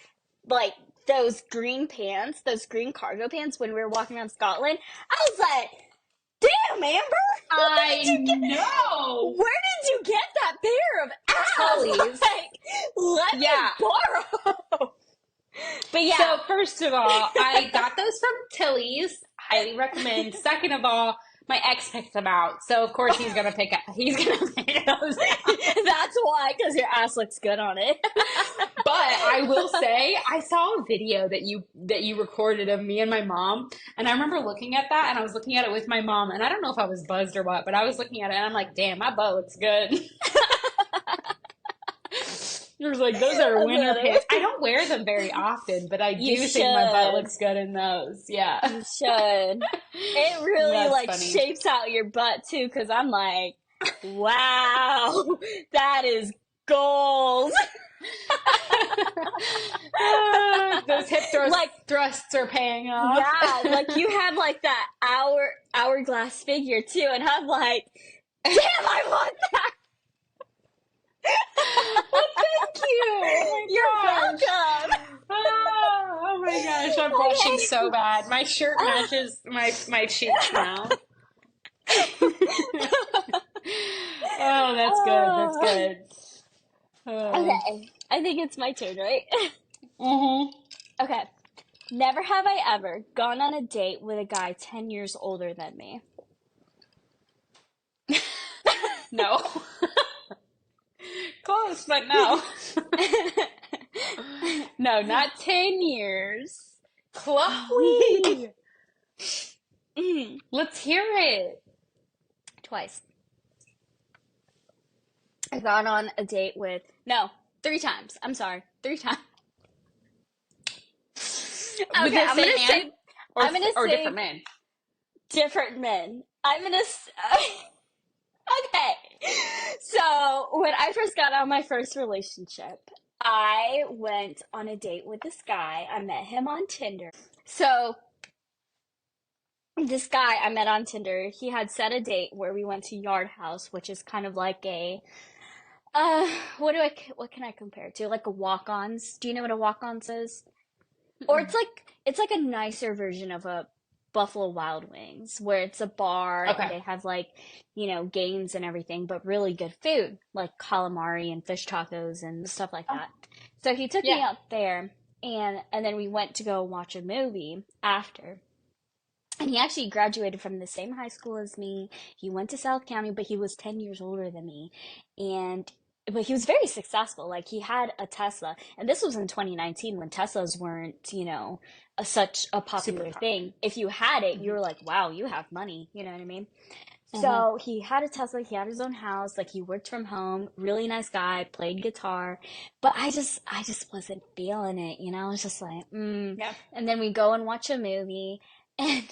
Speaker 2: those green pants, those green cargo pants when we were walking around Scotland. I was like, damn, Amber,
Speaker 1: I know.
Speaker 2: where did you get that pair of ass?
Speaker 1: Tullies.
Speaker 2: Like, let me
Speaker 1: Yeah.
Speaker 2: borrow. But yeah,
Speaker 1: So first of all, I got those from Tilly's. Highly recommend. Second of all, my ex picked them out, so of course he's gonna pick those out.
Speaker 2: that's why, because your ass looks good on it.
Speaker 1: But I will say, I saw a video that you recorded of me and my mom, and I remember looking at that, and I was looking at it with my mom, and I don't know if I was buzzed or what, but I was looking at it, and I'm like, damn, my butt looks good. It was like, those are
Speaker 2: That's
Speaker 1: winter
Speaker 2: funny.
Speaker 1: pants. I don't wear them very often, but I
Speaker 2: You
Speaker 1: do think my butt
Speaker 2: should.
Speaker 1: looks good in those. Yeah.
Speaker 2: You should. It really
Speaker 1: That's
Speaker 2: like
Speaker 1: funny.
Speaker 2: shapes out your butt too, because I'm like, wow, that is goals.
Speaker 1: Those hip
Speaker 2: Like,
Speaker 1: thrusts are paying off.
Speaker 2: yeah, like you have like that hourglass figure too, and I'm like, damn, I want that.
Speaker 1: Well, thank you. Oh
Speaker 2: You're
Speaker 1: my gosh.
Speaker 2: welcome.
Speaker 1: Oh my gosh, I'm blushing so bad. My shirt matches my cheeks now. Oh, that's good. That's
Speaker 2: Oh,
Speaker 1: good. Oh.
Speaker 2: okay, I think it's my turn, right?
Speaker 1: Hmm.
Speaker 2: Okay. Never have I ever gone on a date with a guy 10 years older than me.
Speaker 1: No. Close, but no. No, not 10 years. Chloe! Let's hear it.
Speaker 2: Twice. I've gone on a date with, no, 3 times. I'm sorry, 3 times.
Speaker 1: With
Speaker 2: Okay,
Speaker 1: the same man? Or,
Speaker 2: I'm gonna
Speaker 1: or
Speaker 2: say
Speaker 1: different men?
Speaker 2: different men. I'm gonna, Okay. So when I first got out of my first relationship, I went on a date with this guy. I met him on Tinder. So this guy I met on Tinder, he had set a date where we went to Yard House, which is kind of like a uh what can I compare it to? Like a walk-ons. Do you know what a walk-ons is? Or
Speaker 1: Mm-mm.
Speaker 2: it's like a nicer version of a Buffalo Wild Wings, where it's a bar and
Speaker 1: Okay.
Speaker 2: they have like, games and everything, but really good food, like calamari and fish tacos and stuff like
Speaker 1: Oh,
Speaker 2: that. So he took me
Speaker 1: yeah.
Speaker 2: out there and then we went to go watch a movie after. And he actually graduated from the same high school as me. He went to South County, but he was 10 years older than me. And but he was very successful. Like he had a Tesla. And this was in 2019 when Teslas weren't, such a
Speaker 1: Super
Speaker 2: popular
Speaker 1: popular.
Speaker 2: thing. If you had it, you
Speaker 1: Hmm.
Speaker 2: were like, wow, you have money. You know what I mean?
Speaker 1: Hmm.
Speaker 2: So he had a Tesla, he had his own house, like he worked from home, really nice guy, played guitar, but I just wasn't feeling it, I was just like,
Speaker 1: Yeah.
Speaker 2: And then we go and watch a movie, and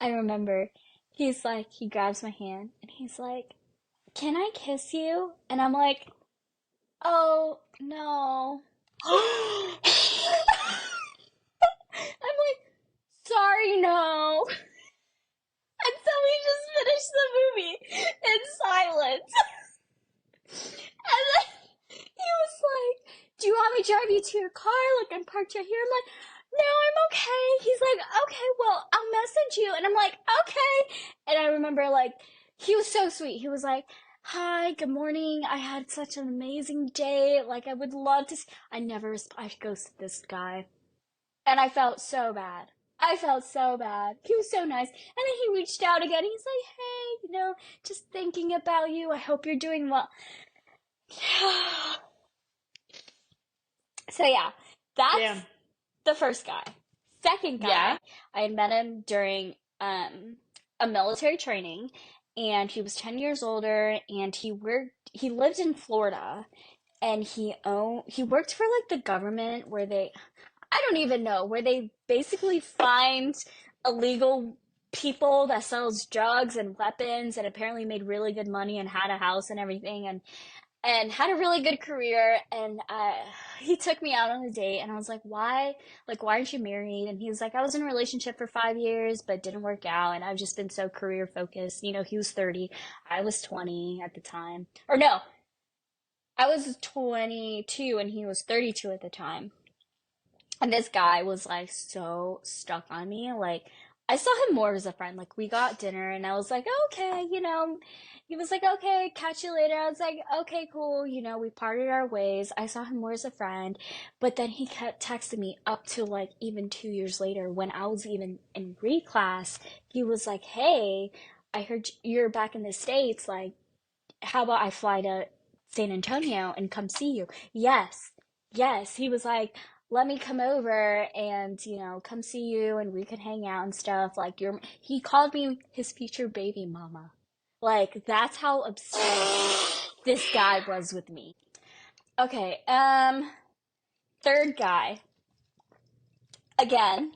Speaker 2: I remember he grabs my hand and he's like, "Can I kiss you?" And I'm like, "Oh, no." I'm like, "Sorry, no." And so we just finished the movie in silence. And then he was like, "Do you want me to drive you to your car? Like, I'm parked right here." I'm like, "No, I'm okay." He's like, "Okay, well, I'll message you." And I'm like, "Okay." And I remember, like, he was so sweet. He was like, "Hi, good morning. I had such an amazing day. Like, I would love to." I never, I ghosted this guy. And I felt so bad. I felt so bad. He was so nice. And then he reached out again. He's like, "Hey, just thinking about you. I hope you're doing well." So yeah,
Speaker 1: Damn.
Speaker 2: that's the first guy. Second
Speaker 1: Yeah.
Speaker 2: guy, I had met him during a military training, and he was 10 years older, and he lived in Florida, and he worked for like the government where I don't even know, where they basically find illegal people that sells drugs and weapons, and apparently made really good money and had a house and everything, and had a really good career. And he took me out on a date, and I was like, why aren't you married? And he was like, I was in a relationship for 5 years but it didn't work out, and I've just been so career focused. He was 30, I was 20 at the time, or no, I was 22 and he was 32 at the time. And this guy was like so stuck on me. Like, I saw him more as a friend. Like, we got dinner and I was like, "Okay, he was like, "Okay, catch you later." I was like, "Okay, cool." We parted our ways. I saw him more as a friend. But then he kept texting me up to like even 2 years later when I was even in reclass. He was like, "Hey, I heard you're back in the States. Like, how about I fly to San Antonio and come see you?" Yes, yes. He was like, "Let me come over and, come see you and we could hang out and stuff." Like, he called me his future baby mama. Like, that's how obsessed this guy was with me. Okay, third guy. Again,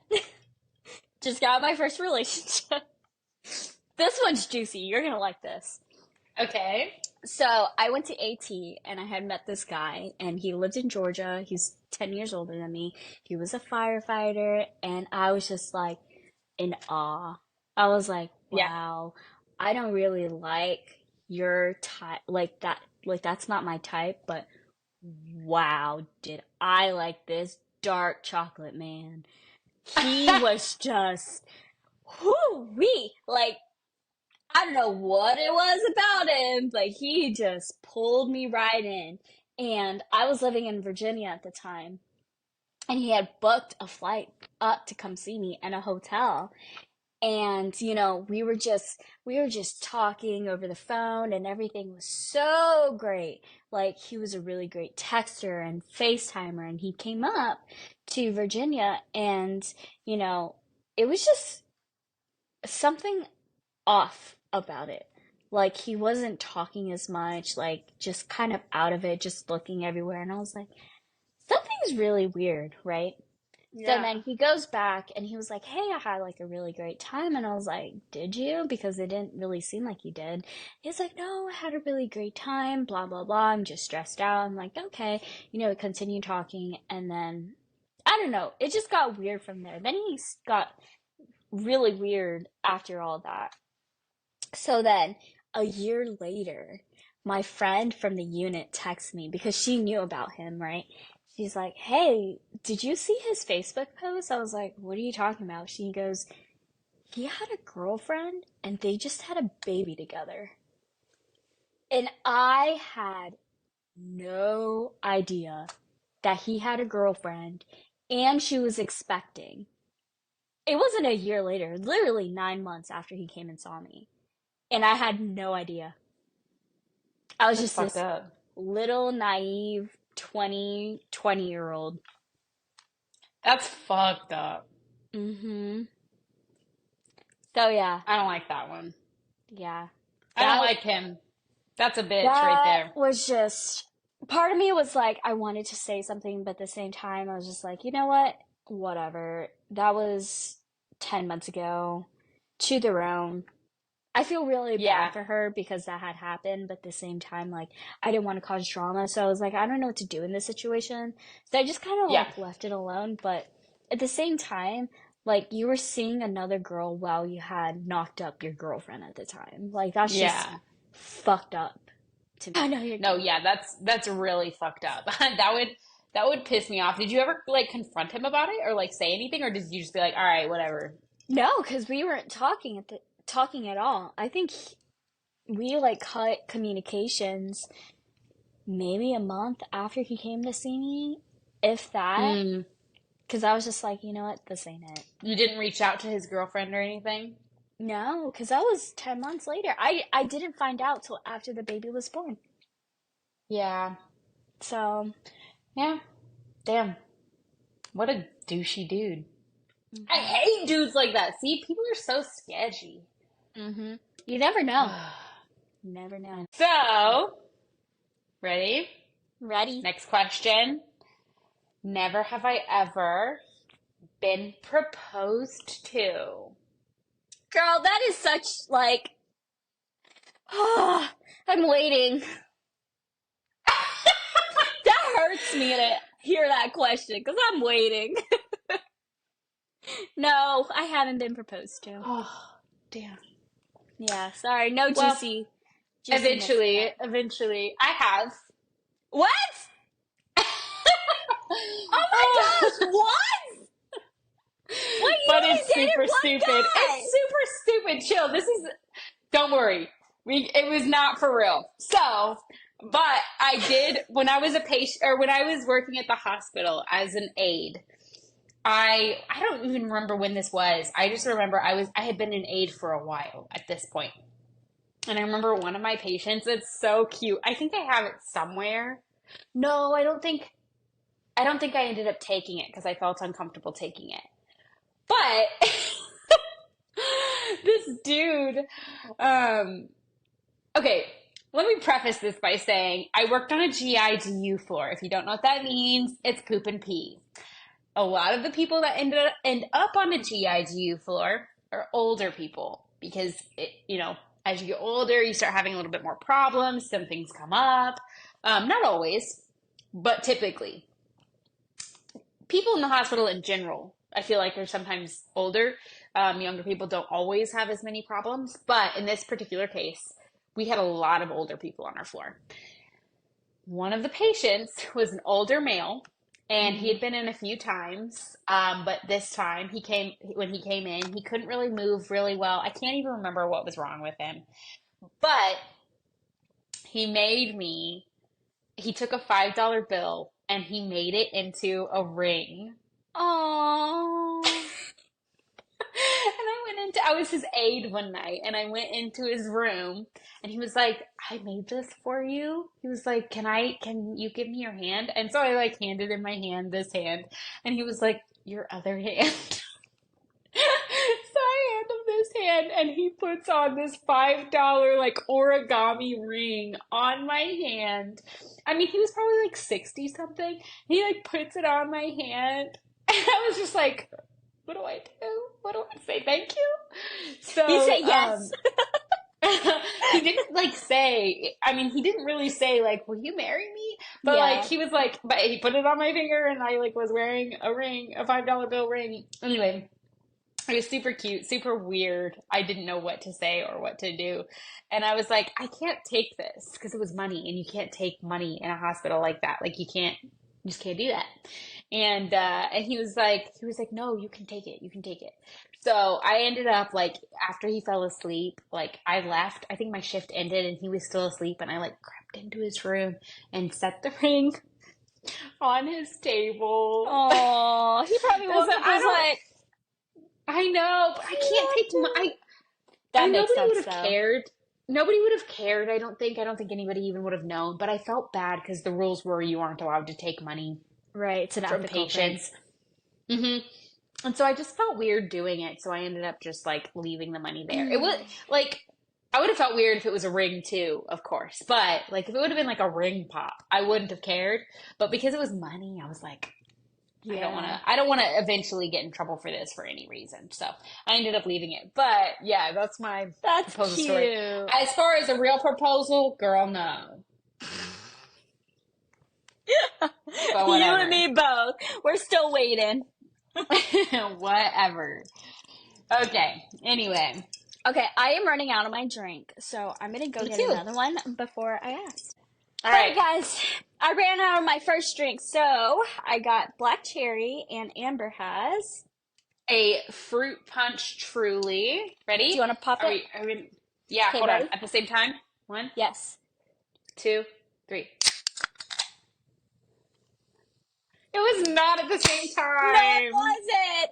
Speaker 2: just got my first relationship. This one's juicy. You're gonna like this.
Speaker 1: Okay.
Speaker 2: So I went to AT and I had met this guy, and he lived in Georgia. He's 10 years older than me. He was a firefighter, and I was just like in awe. I was like,
Speaker 1: Yeah.
Speaker 2: wow, I don't really like your type, like that's not my type, but wow, did I like this dark chocolate man. He was just, whoo wee, like, I don't know what it was about him, but he just pulled me right in. And I was living in Virginia at the time, and he had booked a flight up to come see me and a hotel. And we were just talking over the phone, and everything was so great. Like, he was a really great texter and FaceTimer, and he came up to Virginia, and you know, it was just something off about it. Like, he wasn't talking as much, like just kind of out of it, just looking everywhere. And I was like, something's really weird, right? So
Speaker 1: Yeah.
Speaker 2: then he goes back and he was like, "Hey, I had like a really great time." And I was like, "Did you?" Because it didn't really seem like you did. He's like, "No, I had a really great time, blah, blah, blah. I'm just stressed out." I'm like, "Okay." We continue talking. And then, I don't know, it just got weird from there. Then he got really weird after all that. So then, a year later, my friend from the unit texts me because she knew about him, right? She's like, "Hey, did you see his Facebook post?" I was like, "What are you talking about?" She goes, "He had a girlfriend and they just had a baby together." And I had no idea that he had a girlfriend and she was expecting. It wasn't a year later, literally 9 months after he came and saw me. And I had no idea. I was
Speaker 1: That's
Speaker 2: just
Speaker 1: fucked
Speaker 2: this
Speaker 1: up.
Speaker 2: little naive 20 year old.
Speaker 1: That's fucked up.
Speaker 2: Mm-hmm. So yeah,
Speaker 1: I don't like that one.
Speaker 2: yeah.
Speaker 1: I don't
Speaker 2: That
Speaker 1: like him. That's a bitch right
Speaker 2: that
Speaker 1: there.
Speaker 2: was just part of me was like I wanted to say something, but at the same time I was just like, you know what? Whatever. That was 10 months ago. To their own. I feel really bad
Speaker 1: Yeah.
Speaker 2: for her because that had happened, but at the same time, like, I didn't want to cause drama, so I was like, I don't know what to do in this situation. So I just kind of
Speaker 1: Yeah.
Speaker 2: like left it alone, but at the same time, like, you were seeing another girl while you had knocked up your girlfriend at the time. Like, that's just
Speaker 1: Yeah.
Speaker 2: fucked up to me. I know you're
Speaker 1: No,
Speaker 2: good.
Speaker 1: yeah, that's really fucked up. That would piss me off. Did you ever like confront him about it or like say anything or did you just be like, "All right, whatever."
Speaker 2: No, because we weren't talking at all. I think we like cut communications maybe a month after he came to see me, if that,
Speaker 1: Mm.
Speaker 2: because I was just like, you know what, this ain't it.
Speaker 1: You didn't reach out to his girlfriend or anything?
Speaker 2: No, because that was 10 months later. I didn't find out till after the baby was born.
Speaker 1: Yeah.
Speaker 2: So,
Speaker 1: Yeah. Damn. What a douchey dude. I
Speaker 2: hmm
Speaker 1: hate dudes like that. See, people are so sketchy.
Speaker 2: you never know. Never know.
Speaker 1: So, ready?
Speaker 2: Ready?
Speaker 1: Next question. Never have I ever been proposed to.
Speaker 2: Girl, that is such like, I'm waiting. That hurts me to hear that question because I'm waiting. No, I haven't been proposed to.
Speaker 1: Oh, damn.
Speaker 2: Yeah, sorry, no
Speaker 1: Well,
Speaker 2: juiciness yet.
Speaker 1: eventually, I have.
Speaker 2: What? Oh my gosh, what? What, you
Speaker 1: But
Speaker 2: only
Speaker 1: it's
Speaker 2: dated
Speaker 1: super
Speaker 2: one
Speaker 1: stupid.
Speaker 2: guy?
Speaker 1: It's super stupid. Chill. Don't worry. It was not for real. So, but I did, when I was a patient, or when I was working at the hospital as an aide, I don't even remember when this was. I just remember I had been an aide for a while at this point. And I remember one of my patients, it's so cute. I think I have it somewhere. No, I don't think I ended up taking it because I felt uncomfortable taking it. But this dude, um, okay, let me preface this by saying I worked on a GIGU floor. If you don't know what that means, it's poop and pee. A lot of the people that end up on a GIGU floor are older people because as you get older, you start having a little bit more problems. Some things come up. Not always, but typically people in the hospital in general, I feel like they're sometimes older. Younger people don't always have as many problems, but in this particular case, we had a lot of older people on our floor. One of the patients was an older male, and he
Speaker 2: Mm-hmm.
Speaker 1: had been in a few times, but this time when he came in, he couldn't really move really well. I can't even remember what was wrong with him, but he made me. He took a $5 bill and he made it into a ring.
Speaker 2: Oh.
Speaker 1: And I was his aide one night and I went into his room and he was like, "I made this for you." He was like, can you give me your hand?" And so I like handed him my hand, this hand, and he was like, "Your other hand." So I hand him this hand and he puts on this $5 like origami ring on my hand. I mean, he was probably like 60 something. He like puts it on my hand. I was just like, what do I do? What do I say? Thank you.
Speaker 2: You
Speaker 1: So,
Speaker 2: say yes.
Speaker 1: he didn't like say, I mean, he didn't really say like, will you marry me? But like,
Speaker 2: Yeah.
Speaker 1: he was like, but he put it on my finger and I like was wearing a ring, a $5 bill ring. Anyway, it was super cute, super weird. I didn't know what to say or what to do. And I was like, I can't take this because it was money and you can't take money in a hospital like that. Like you just can't do that. And he was like, no, you can take it. You can take it. So I ended up like after he fell asleep, like I left. I think my shift ended and he was still asleep and I like crept into his room and set the ring on his table.
Speaker 2: Oh, he probably
Speaker 1: So
Speaker 2: woke up and was like,
Speaker 1: I know, but I can't take my
Speaker 2: that makes
Speaker 1: nobody would
Speaker 2: sense
Speaker 1: have
Speaker 2: though.
Speaker 1: cared. Nobody would have cared, I don't think. I don't think anybody even would have known, but I felt bad because the rules were you aren't allowed to take money
Speaker 2: Right. It's an
Speaker 1: from
Speaker 2: ethical thing.
Speaker 1: patients. And so I just felt weird doing it, so I ended up just like leaving the money there. It was like I would have felt weird if it was a ring too, of course. But like if it would have been like a ring pop, I wouldn't have cared. But because it was money, I was like,
Speaker 2: Yeah.
Speaker 1: I don't want to eventually get in trouble for this for any reason. So I ended up leaving it. But yeah, that's my
Speaker 2: That's
Speaker 1: proposal story.
Speaker 2: cute.
Speaker 1: As far as a real proposal, girl, no. But
Speaker 2: You and
Speaker 1: whatever.
Speaker 2: me both. We're still waiting.
Speaker 1: Whatever. Okay. Anyway,
Speaker 2: Okay, I am running out of my drink, so I'm gonna go
Speaker 1: me
Speaker 2: get
Speaker 1: too.
Speaker 2: another one before I ask.
Speaker 1: All
Speaker 2: Alright,
Speaker 1: right.
Speaker 2: guys, I ran out of my first drink, so I got black cherry, and Amber has.
Speaker 1: A fruit punch truly.
Speaker 2: Do you
Speaker 1: Ready?
Speaker 2: want to pop it?
Speaker 1: Are we, yeah,
Speaker 2: Okay,
Speaker 1: hold on.
Speaker 2: ready?
Speaker 1: At the same time? One,
Speaker 2: Yes.
Speaker 1: two, three. It was not at the same
Speaker 2: No, it
Speaker 1: time.
Speaker 2: wasn't!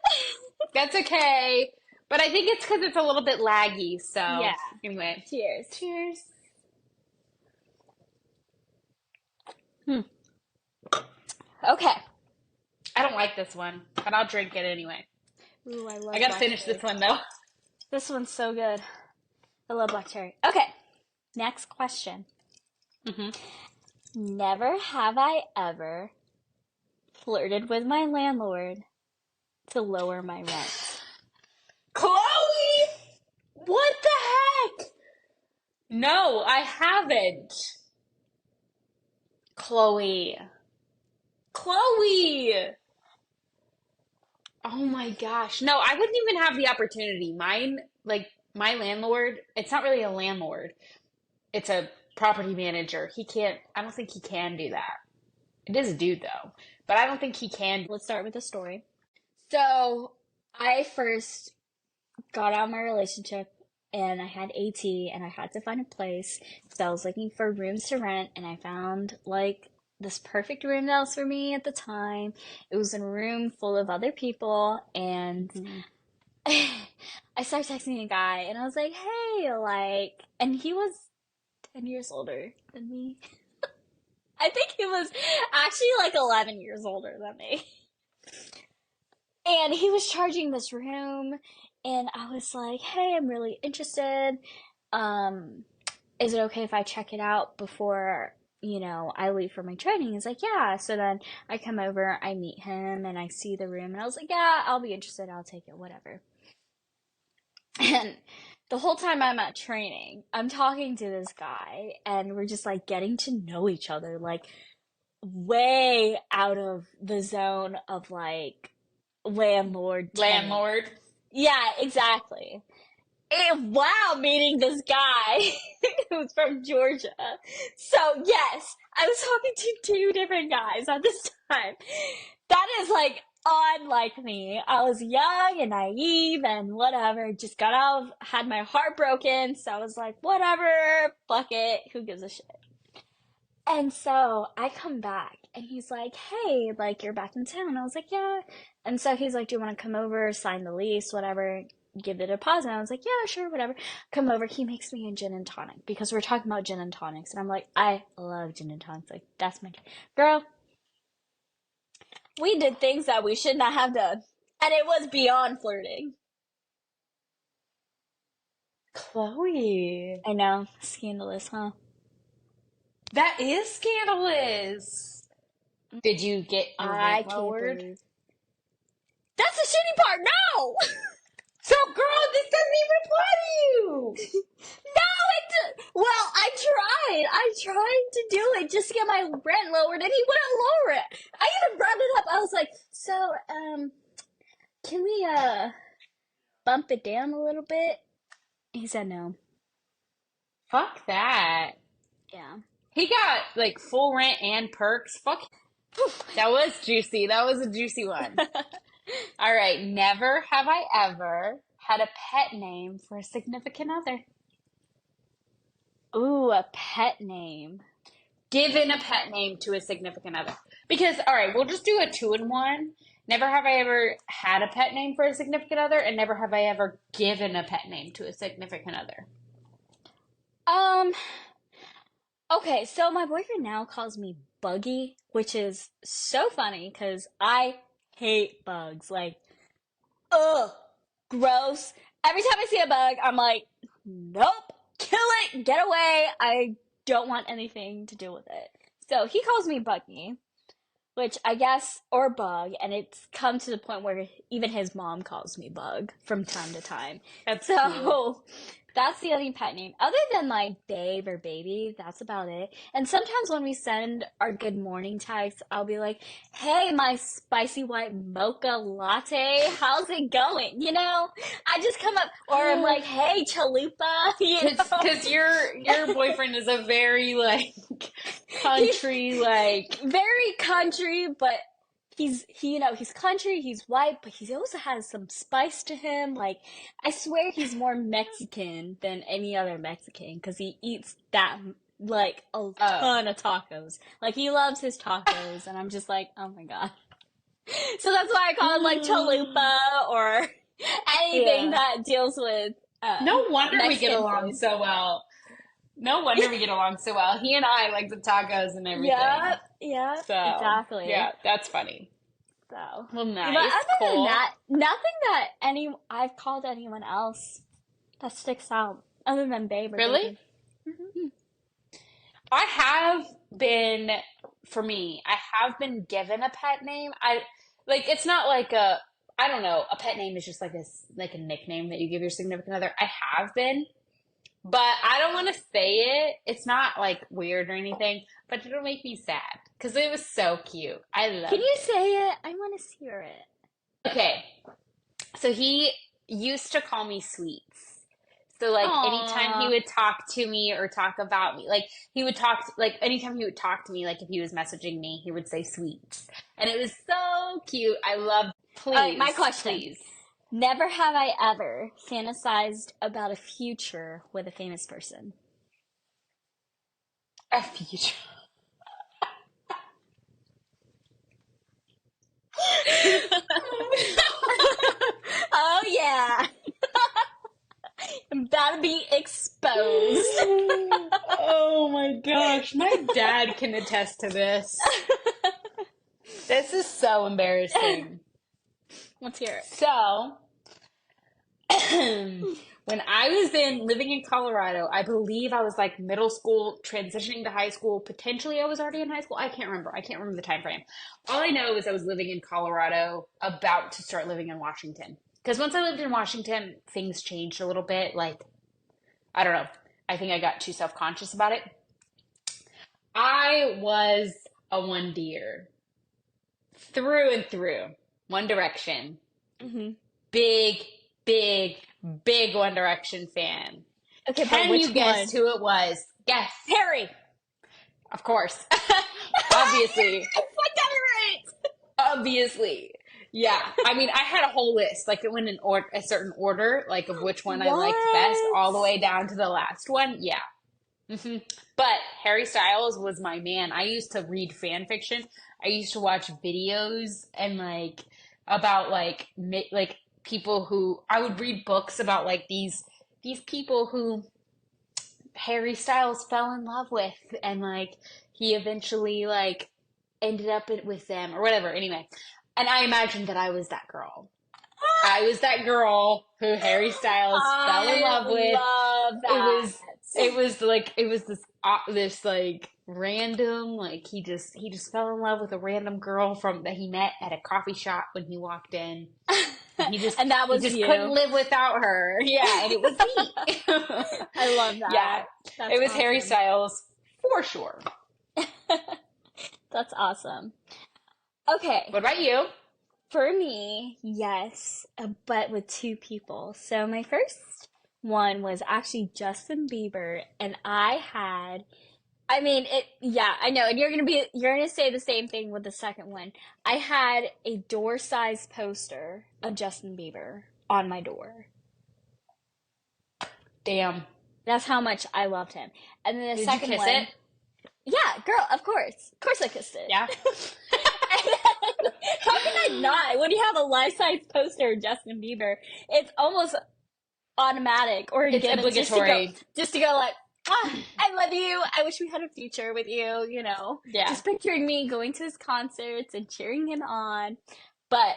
Speaker 1: That's okay. But I think it's because it's a little bit laggy. So,
Speaker 2: Yeah.
Speaker 1: anyway.
Speaker 2: Cheers.
Speaker 1: Cheers.
Speaker 2: Okay.
Speaker 1: I don't like this one, but I'll drink it anyway.
Speaker 2: Ooh, I
Speaker 1: I
Speaker 2: love
Speaker 1: gotta
Speaker 2: black
Speaker 1: finish
Speaker 2: cherry.
Speaker 1: this one though.
Speaker 2: This one's so good. I love black cherry. Okay, next question.
Speaker 1: hmm
Speaker 2: Never have I ever flirted with my landlord to lower my rent.
Speaker 1: Chloe! What the heck? No, I haven't. Chloe. Chloe! Oh my gosh. No, I wouldn't even have the opportunity. Mine, like, my landlord, it's not really a landlord. It's a property manager. I don't think he can do that. It is a dude though, but I don't think he can.
Speaker 2: Let's start with the story. So, I first got out of my relationship and I had AT and I had to find a place. So I was looking for rooms to rent and I found like this perfect room that was for me at the time. It was in a room full of other people and
Speaker 1: Mhm.
Speaker 2: I started texting a guy and I was like, hey, like, and he was 10 years older than me. I think he was actually like 11 years older than me. And he was charging this room, and I was like, hey, I'm really interested. Um, is it okay if I check it out before, I leave for my training? He's like, yeah. So then I come over, I meet him, and I see the room, and I was like, yeah, I'll be interested. I'll take it, whatever. And the whole time I'm at training, I'm talking to this guy, and we're just like getting to know each other, like way out of the zone of like landlord tenant.
Speaker 1: Landlord.
Speaker 2: Yeah, exactly. And wow, meeting this guy who's from Georgia. So yes, I was talking to two different guys at this time. That is like unlike me. I was young and naive and whatever. Just got out, had my heart broken. So I was like, whatever, fuck it. Who gives a shit? And so I come back and he's like, hey, like you're back in town. I was like, yeah. And so he's like, do you want to come over, sign the lease, whatever, give the deposit? And I was like, yeah, sure, whatever. Come over. He makes me a gin and tonic because we're talking about gin and tonics. And I'm like, I love gin and tonics. Like, that's my girl. We did things that we should not have done. And it was beyond flirting.
Speaker 1: Chloe.
Speaker 2: I know. Scandalous, huh?
Speaker 1: That is scandalous. Did you get your
Speaker 2: I
Speaker 1: rent
Speaker 2: can't
Speaker 1: lowered?
Speaker 2: believe. shitty part. No.
Speaker 1: So, girl, this doesn't even apply to you.
Speaker 2: No, well, I tried to do it just to get my rent lowered, and he wouldn't lower it. I even brought it up. I was like, so, can we, bump it down a little bit? He said no.
Speaker 1: Fuck that.
Speaker 2: Yeah.
Speaker 1: He got like full rent and perks. Fuck. That was juicy. That was a juicy one. All right. Never have I ever had a pet name for a significant other.
Speaker 2: Ooh, a pet name.
Speaker 1: Given a pet name to a significant other. Because, all right, we'll just do a 2-in-1. Never have I ever had a pet name for a significant other, and never have I ever given a pet name to a significant other.
Speaker 2: Um, okay, so my boyfriend now calls me Buggy, which is so funny because I hate bugs. Like, ugh, gross. Every time I see a bug, I'm like, nope, kill it, get away. I don't want anything to do with it. So he calls me Buggy, which I guess, or Bug, and it's come to the point where even his mom calls me Bug from time to time.
Speaker 1: That's cute.
Speaker 2: So that's the only pet name. Other than like babe or baby, that's about it. And sometimes when we send our good morning texts, I'll be like, hey, my spicy white mocha latte, how's it going? You know, I just come up, or I'm like, hey, chalupa, you
Speaker 1: Because
Speaker 2: know.
Speaker 1: your boyfriend is a very, like,
Speaker 2: He's
Speaker 1: country, like,
Speaker 2: very country, but he's country, he's white, but he also has some spice to him. Like, I swear he's more Mexican than any other Mexican because he eats that like a
Speaker 1: oh.
Speaker 2: ton of tacos. Like, he loves his tacos, and I'm just like, oh my god. So that's why I call him like chalupa or anything
Speaker 1: Yeah.
Speaker 2: that deals with
Speaker 1: No wonder we get
Speaker 2: Mexican
Speaker 1: along
Speaker 2: food.
Speaker 1: so well. No wonder we get along so well. He and I like the tacos and everything.
Speaker 2: Yep, yep,
Speaker 1: So,
Speaker 2: exactly.
Speaker 1: yeah, that's funny.
Speaker 2: So,
Speaker 1: Well,
Speaker 2: but
Speaker 1: nice,
Speaker 2: other than
Speaker 1: cool.
Speaker 2: that, nothing that I've called anyone else that sticks out other than babe or
Speaker 1: Really?
Speaker 2: baby. Hmm.
Speaker 1: I have been, for me, I have been given a pet name. Like, it's not like I don't know, a pet name is just like like a nickname that you give your significant other. I have been, but I don't want to say it. It's not like weird or anything, but it'll make me sad because it was so cute. I
Speaker 2: Can
Speaker 1: loved
Speaker 2: you
Speaker 1: it.
Speaker 2: say it? I want to hear it.
Speaker 1: Okay, so he used to call me Sweets. So like anytime he
Speaker 2: Aww.
Speaker 1: would talk to me or talk about me, like he would talk like anytime he would talk to me, like if he was messaging me, he would say Sweets. And it was so cute. I loved
Speaker 2: All right, my
Speaker 1: please,
Speaker 2: question.
Speaker 1: please.
Speaker 2: Never have I ever fantasized about a future with a famous person.
Speaker 1: A future.
Speaker 2: Oh yeah, I'm about to be exposed.
Speaker 1: Oh my gosh, my dad can attest to this. This is so embarrassing.
Speaker 2: Let's hear it.
Speaker 1: So, when I was living in Colorado, I believe I was like middle school, transitioning to high school. Potentially, I was already in high school. I can't remember. I can't remember the time frame. All I know is I was living in Colorado, about to start living in Washington. Because once I lived in Washington, things changed a little bit. Like, I don't know. I think I got too self conscious about it. I was a one deer through and through. One Direction.
Speaker 2: Hmm.
Speaker 1: Big, big, big One Direction fan.
Speaker 2: Okay, but
Speaker 1: Can
Speaker 2: which
Speaker 1: you guess
Speaker 2: one?
Speaker 1: who it was? Guess.
Speaker 2: Harry.
Speaker 1: Of course. Obviously.
Speaker 2: I got it right.
Speaker 1: Obviously. Yeah. I mean, I had a whole list. Like, it went in a certain order, like, of which one I liked best, all the
Speaker 2: What?
Speaker 1: way down to the last one. Yeah. But Harry Styles was my man. I used to read fan fiction. I used to watch videos and like about like people who I would read books about like these people who Harry Styles fell in love with and like he eventually like ended up with them or whatever. Anyway, and I imagined that I was that girl. I was that girl who Harry Styles fell in
Speaker 2: I
Speaker 1: love with.
Speaker 2: love
Speaker 1: it
Speaker 2: that.
Speaker 1: was it was like it was this like random like he just fell in love with a random girl from that he met at a coffee shop when he walked in.
Speaker 2: And that
Speaker 1: he
Speaker 2: was
Speaker 1: just couldn't
Speaker 2: you.
Speaker 1: live without her. Yeah, and it was me.
Speaker 2: I love
Speaker 1: Yeah,
Speaker 2: that. That's
Speaker 1: it was Harry
Speaker 2: awesome.
Speaker 1: Styles for sure.
Speaker 2: That's awesome. Okay.
Speaker 1: What about you?
Speaker 2: For me, yes, but with two people. So my first one was actually Justin Bieber, and I mean, yeah, I know, and you're gonna say the same thing with the second one. I had a door-sized poster of Justin Bieber on my door.
Speaker 1: Damn.
Speaker 2: That's how much I loved him. And then the
Speaker 1: Did you
Speaker 2: second
Speaker 1: kiss it?
Speaker 2: one, yeah, girl, of course I kissed it.
Speaker 1: Yeah.
Speaker 2: And then, how can I not? When you have a life-size poster of Justin Bieber, it's almost automatic or a
Speaker 1: It's
Speaker 2: given
Speaker 1: obligatory.
Speaker 2: just to go like, I love you. I wish we had a future with you,
Speaker 1: Yeah.
Speaker 2: Just picturing me going to his concerts and cheering him on. But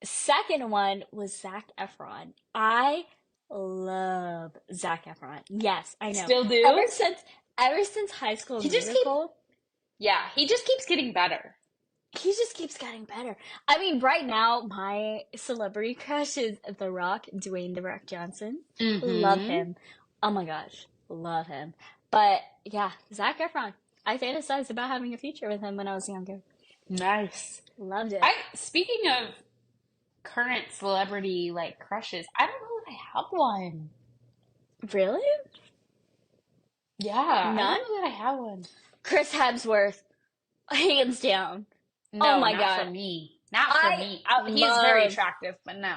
Speaker 2: second one was Zac Efron. I love Zac Efron. Yes, I know.
Speaker 1: Still
Speaker 2: Ever
Speaker 1: do?
Speaker 2: since ever since High School
Speaker 1: He just keep
Speaker 2: Musical,
Speaker 1: Yeah, he just keeps getting better.
Speaker 2: he just keeps getting better. I mean, right now, my celebrity crush is The Rock, Dwayne The Rock Johnson. Love
Speaker 1: Mm-hmm.
Speaker 2: him. Oh my gosh, love him. But yeah, Zac Efron. I fantasized about having a future with him when I was younger.
Speaker 1: Nice.
Speaker 2: Loved it.
Speaker 1: Speaking of current celebrity like crushes, I don't know if I have one.
Speaker 2: Really?
Speaker 1: Yeah, I don't
Speaker 2: None?
Speaker 1: know that I have one.
Speaker 2: Chris Hemsworth, hands down. Oh
Speaker 1: No,
Speaker 2: my
Speaker 1: not for
Speaker 2: God.
Speaker 1: me. Not for
Speaker 2: I
Speaker 1: me. He is very
Speaker 2: love
Speaker 1: attractive, but no.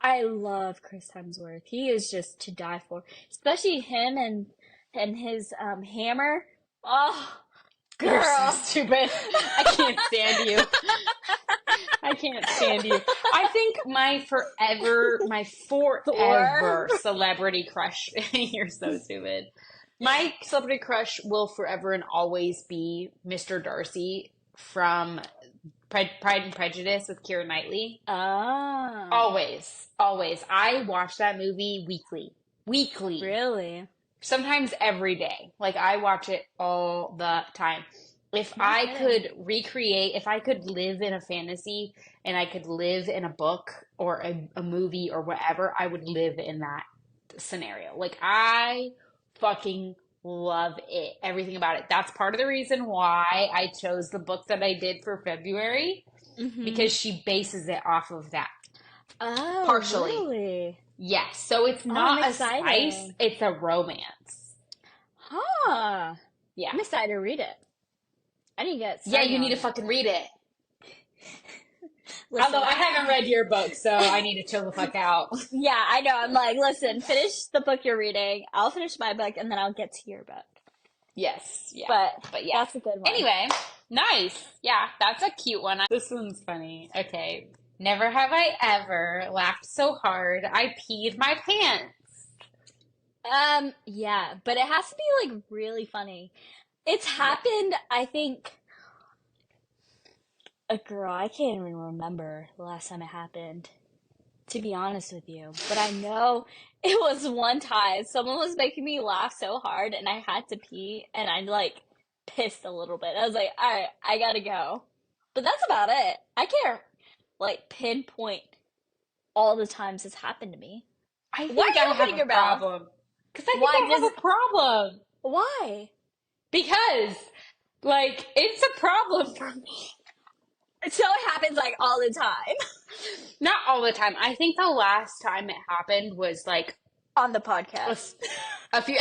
Speaker 2: I love Chris Hemsworth. He is just to die for. Especially him and his hammer. Oh,
Speaker 1: You're so
Speaker 2: girl.
Speaker 1: stupid. I can't stand you. I can't stand you. I think my
Speaker 2: Thor.
Speaker 1: forever celebrity crush. You're so stupid. My celebrity crush will forever and always be Mr. Darcy from Pride and Prejudice with Keira Knightley.
Speaker 2: Oh,
Speaker 1: Always, always. I watch that movie weekly. Weekly.
Speaker 2: really?
Speaker 1: Sometimes every day. Like I watch it all the time. If
Speaker 2: No
Speaker 1: I
Speaker 2: kidding.
Speaker 1: could if I could live in a fantasy and I could live in a book or a movie or whatever, I would live in that scenario. Like I fucking love it. Everything about it. That's part of the reason why I chose the book that I did for February
Speaker 2: Mm-hmm.
Speaker 1: because she bases it off of that
Speaker 2: Oh,
Speaker 1: partially.
Speaker 2: really?
Speaker 1: Yes. So it's
Speaker 2: Oh, I'm
Speaker 1: not a spice,
Speaker 2: excited.
Speaker 1: it's a romance.
Speaker 2: Huh.
Speaker 1: Yeah.
Speaker 2: I'm excited to read it. I need to get
Speaker 1: Yeah,
Speaker 2: started
Speaker 1: you need
Speaker 2: on
Speaker 1: to
Speaker 2: it.
Speaker 1: fucking read it.
Speaker 2: Listen,
Speaker 1: Although I haven't read your book, so I need to chill the fuck out.
Speaker 2: yeah, I know. I'm like, listen, finish the book you're reading. I'll finish my book and then I'll get to your book.
Speaker 1: Yes, yeah.
Speaker 2: But
Speaker 1: But yeah.
Speaker 2: that's a good one.
Speaker 1: Anyway, nice. Yeah, that's a cute one. This one's funny. Okay. Never have I ever laughed so hard I peed my pants.
Speaker 2: Yeah, but it has to be like really funny. It's
Speaker 1: Yeah.
Speaker 2: happened, I think, a girl, I can't even remember the last time it happened, to be honest with you. But I know it was one time someone was making me laugh so hard and I had to pee and I like pissed a little bit. I was like, all right, I gotta go. But that's about it. I can't like pinpoint all the times it's happened to me.
Speaker 1: I
Speaker 2: Why
Speaker 1: think
Speaker 2: are
Speaker 1: I
Speaker 2: you
Speaker 1: have
Speaker 2: opening
Speaker 1: a
Speaker 2: your mouth?
Speaker 1: problem. Because I think
Speaker 2: Why
Speaker 1: I
Speaker 2: does,
Speaker 1: have a problem.
Speaker 2: why?
Speaker 1: Because, like, it's a problem for me.
Speaker 2: So it happens like all the time
Speaker 1: Not all the time. I think the last time it happened was like
Speaker 2: on the
Speaker 1: a,
Speaker 2: podcast.
Speaker 1: f- a few.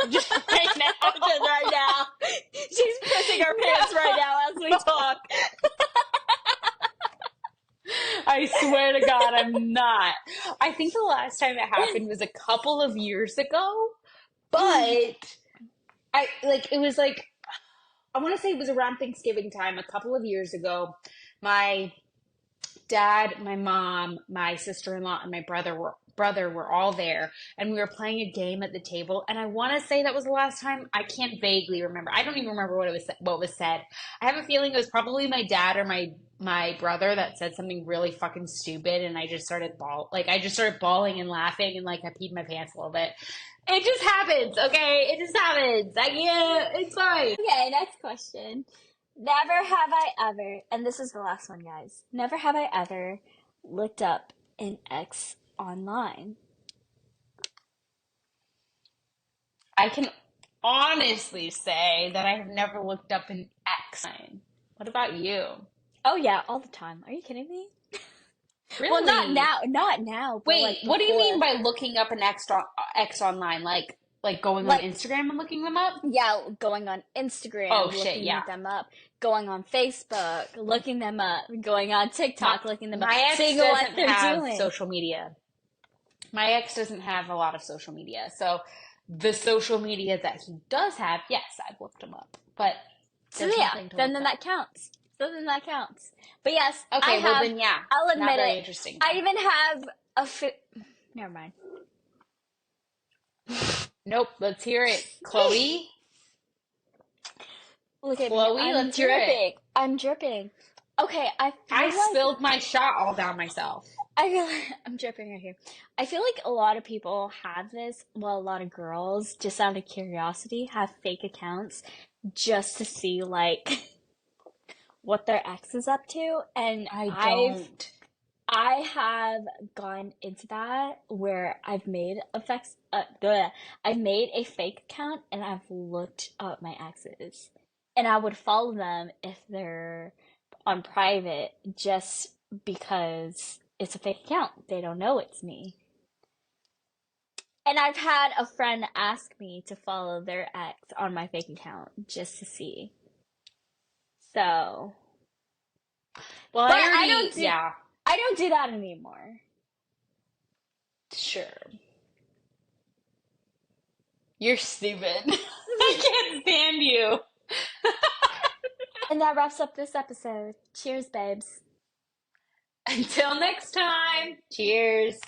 Speaker 1: Just right
Speaker 2: Just
Speaker 1: now.
Speaker 2: right now. She's pissing her pants right now as we talk.
Speaker 1: I swear to God, I'm not. I think the last time it happened was a couple of years ago, but it was like, I want to say it was around Thanksgiving time a couple of years ago. My dad, my mom, my sister-in-law, and my brother were all there, and we were playing a game at the table. And I want to say that was the last time. I can't vaguely remember. I don't even remember what was said. I have a feeling it was probably my dad or my brother that said something really fucking stupid, and I just started bawling and laughing, and like I peed my pants a little bit. It just happens, okay? It just happens. I can't. It's fine.
Speaker 2: Okay, next question. Never have I ever, and this is the last one, guys. Never have I ever looked up an ex online.
Speaker 1: I can honestly say that I have never looked up an X sign. What about you?
Speaker 2: Oh yeah, all the time. Are you kidding me? Well,
Speaker 1: Really?
Speaker 2: not now, but
Speaker 1: Wait,
Speaker 2: like
Speaker 1: what do you mean
Speaker 2: before.
Speaker 1: by looking up an X online? Like going on
Speaker 2: Like,
Speaker 1: Instagram and looking them up?
Speaker 2: yeah, going on
Speaker 1: Oh
Speaker 2: Instagram,
Speaker 1: shit,
Speaker 2: looking
Speaker 1: yeah.
Speaker 2: them up, going on Facebook, looking them up, going on
Speaker 1: My
Speaker 2: TikTok, looking them up,
Speaker 1: my ex
Speaker 2: seeing what
Speaker 1: doesn't
Speaker 2: they're
Speaker 1: have
Speaker 2: doing.
Speaker 1: social media. My ex doesn't have a lot of social media. So the social media that he does have, yes, I've looked him up. But
Speaker 2: So
Speaker 1: there's
Speaker 2: yeah,
Speaker 1: nothing to
Speaker 2: then
Speaker 1: look
Speaker 2: then
Speaker 1: up.
Speaker 2: that counts. So then that counts. But yes, I
Speaker 1: Okay, well
Speaker 2: have.
Speaker 1: then yeah.
Speaker 2: I'll
Speaker 1: Not
Speaker 2: admit
Speaker 1: very
Speaker 2: it.
Speaker 1: interesting
Speaker 2: I
Speaker 1: then.
Speaker 2: even have a Never mind.
Speaker 1: Nope, let's hear it. Chloe?
Speaker 2: Look at me.
Speaker 1: Chloe,
Speaker 2: I'm
Speaker 1: let's hear it.
Speaker 2: dripping. I'm dripping. Okay, I
Speaker 1: I
Speaker 2: feel like
Speaker 1: spilled my shot all down myself.
Speaker 2: I feel like I'm dripping right here. I feel like a lot of people have this. Well, a lot of girls, just out of curiosity, have fake accounts just to see like what their ex is up to. And
Speaker 1: I don't.
Speaker 2: I have gone into that where I've made a fake account and I've looked up my exes, and I would follow them if they're on private just because it's a fake account. They don't know it's me. And I've had a friend ask me to follow their ex on my fake account just to see. So,
Speaker 1: Well,
Speaker 2: but
Speaker 1: I already, yeah,
Speaker 2: I don't do that anymore.
Speaker 1: sure. You're stupid. I can't stand you.
Speaker 2: And that wraps up this episode. Cheers, babes.
Speaker 1: Until next time. Cheers.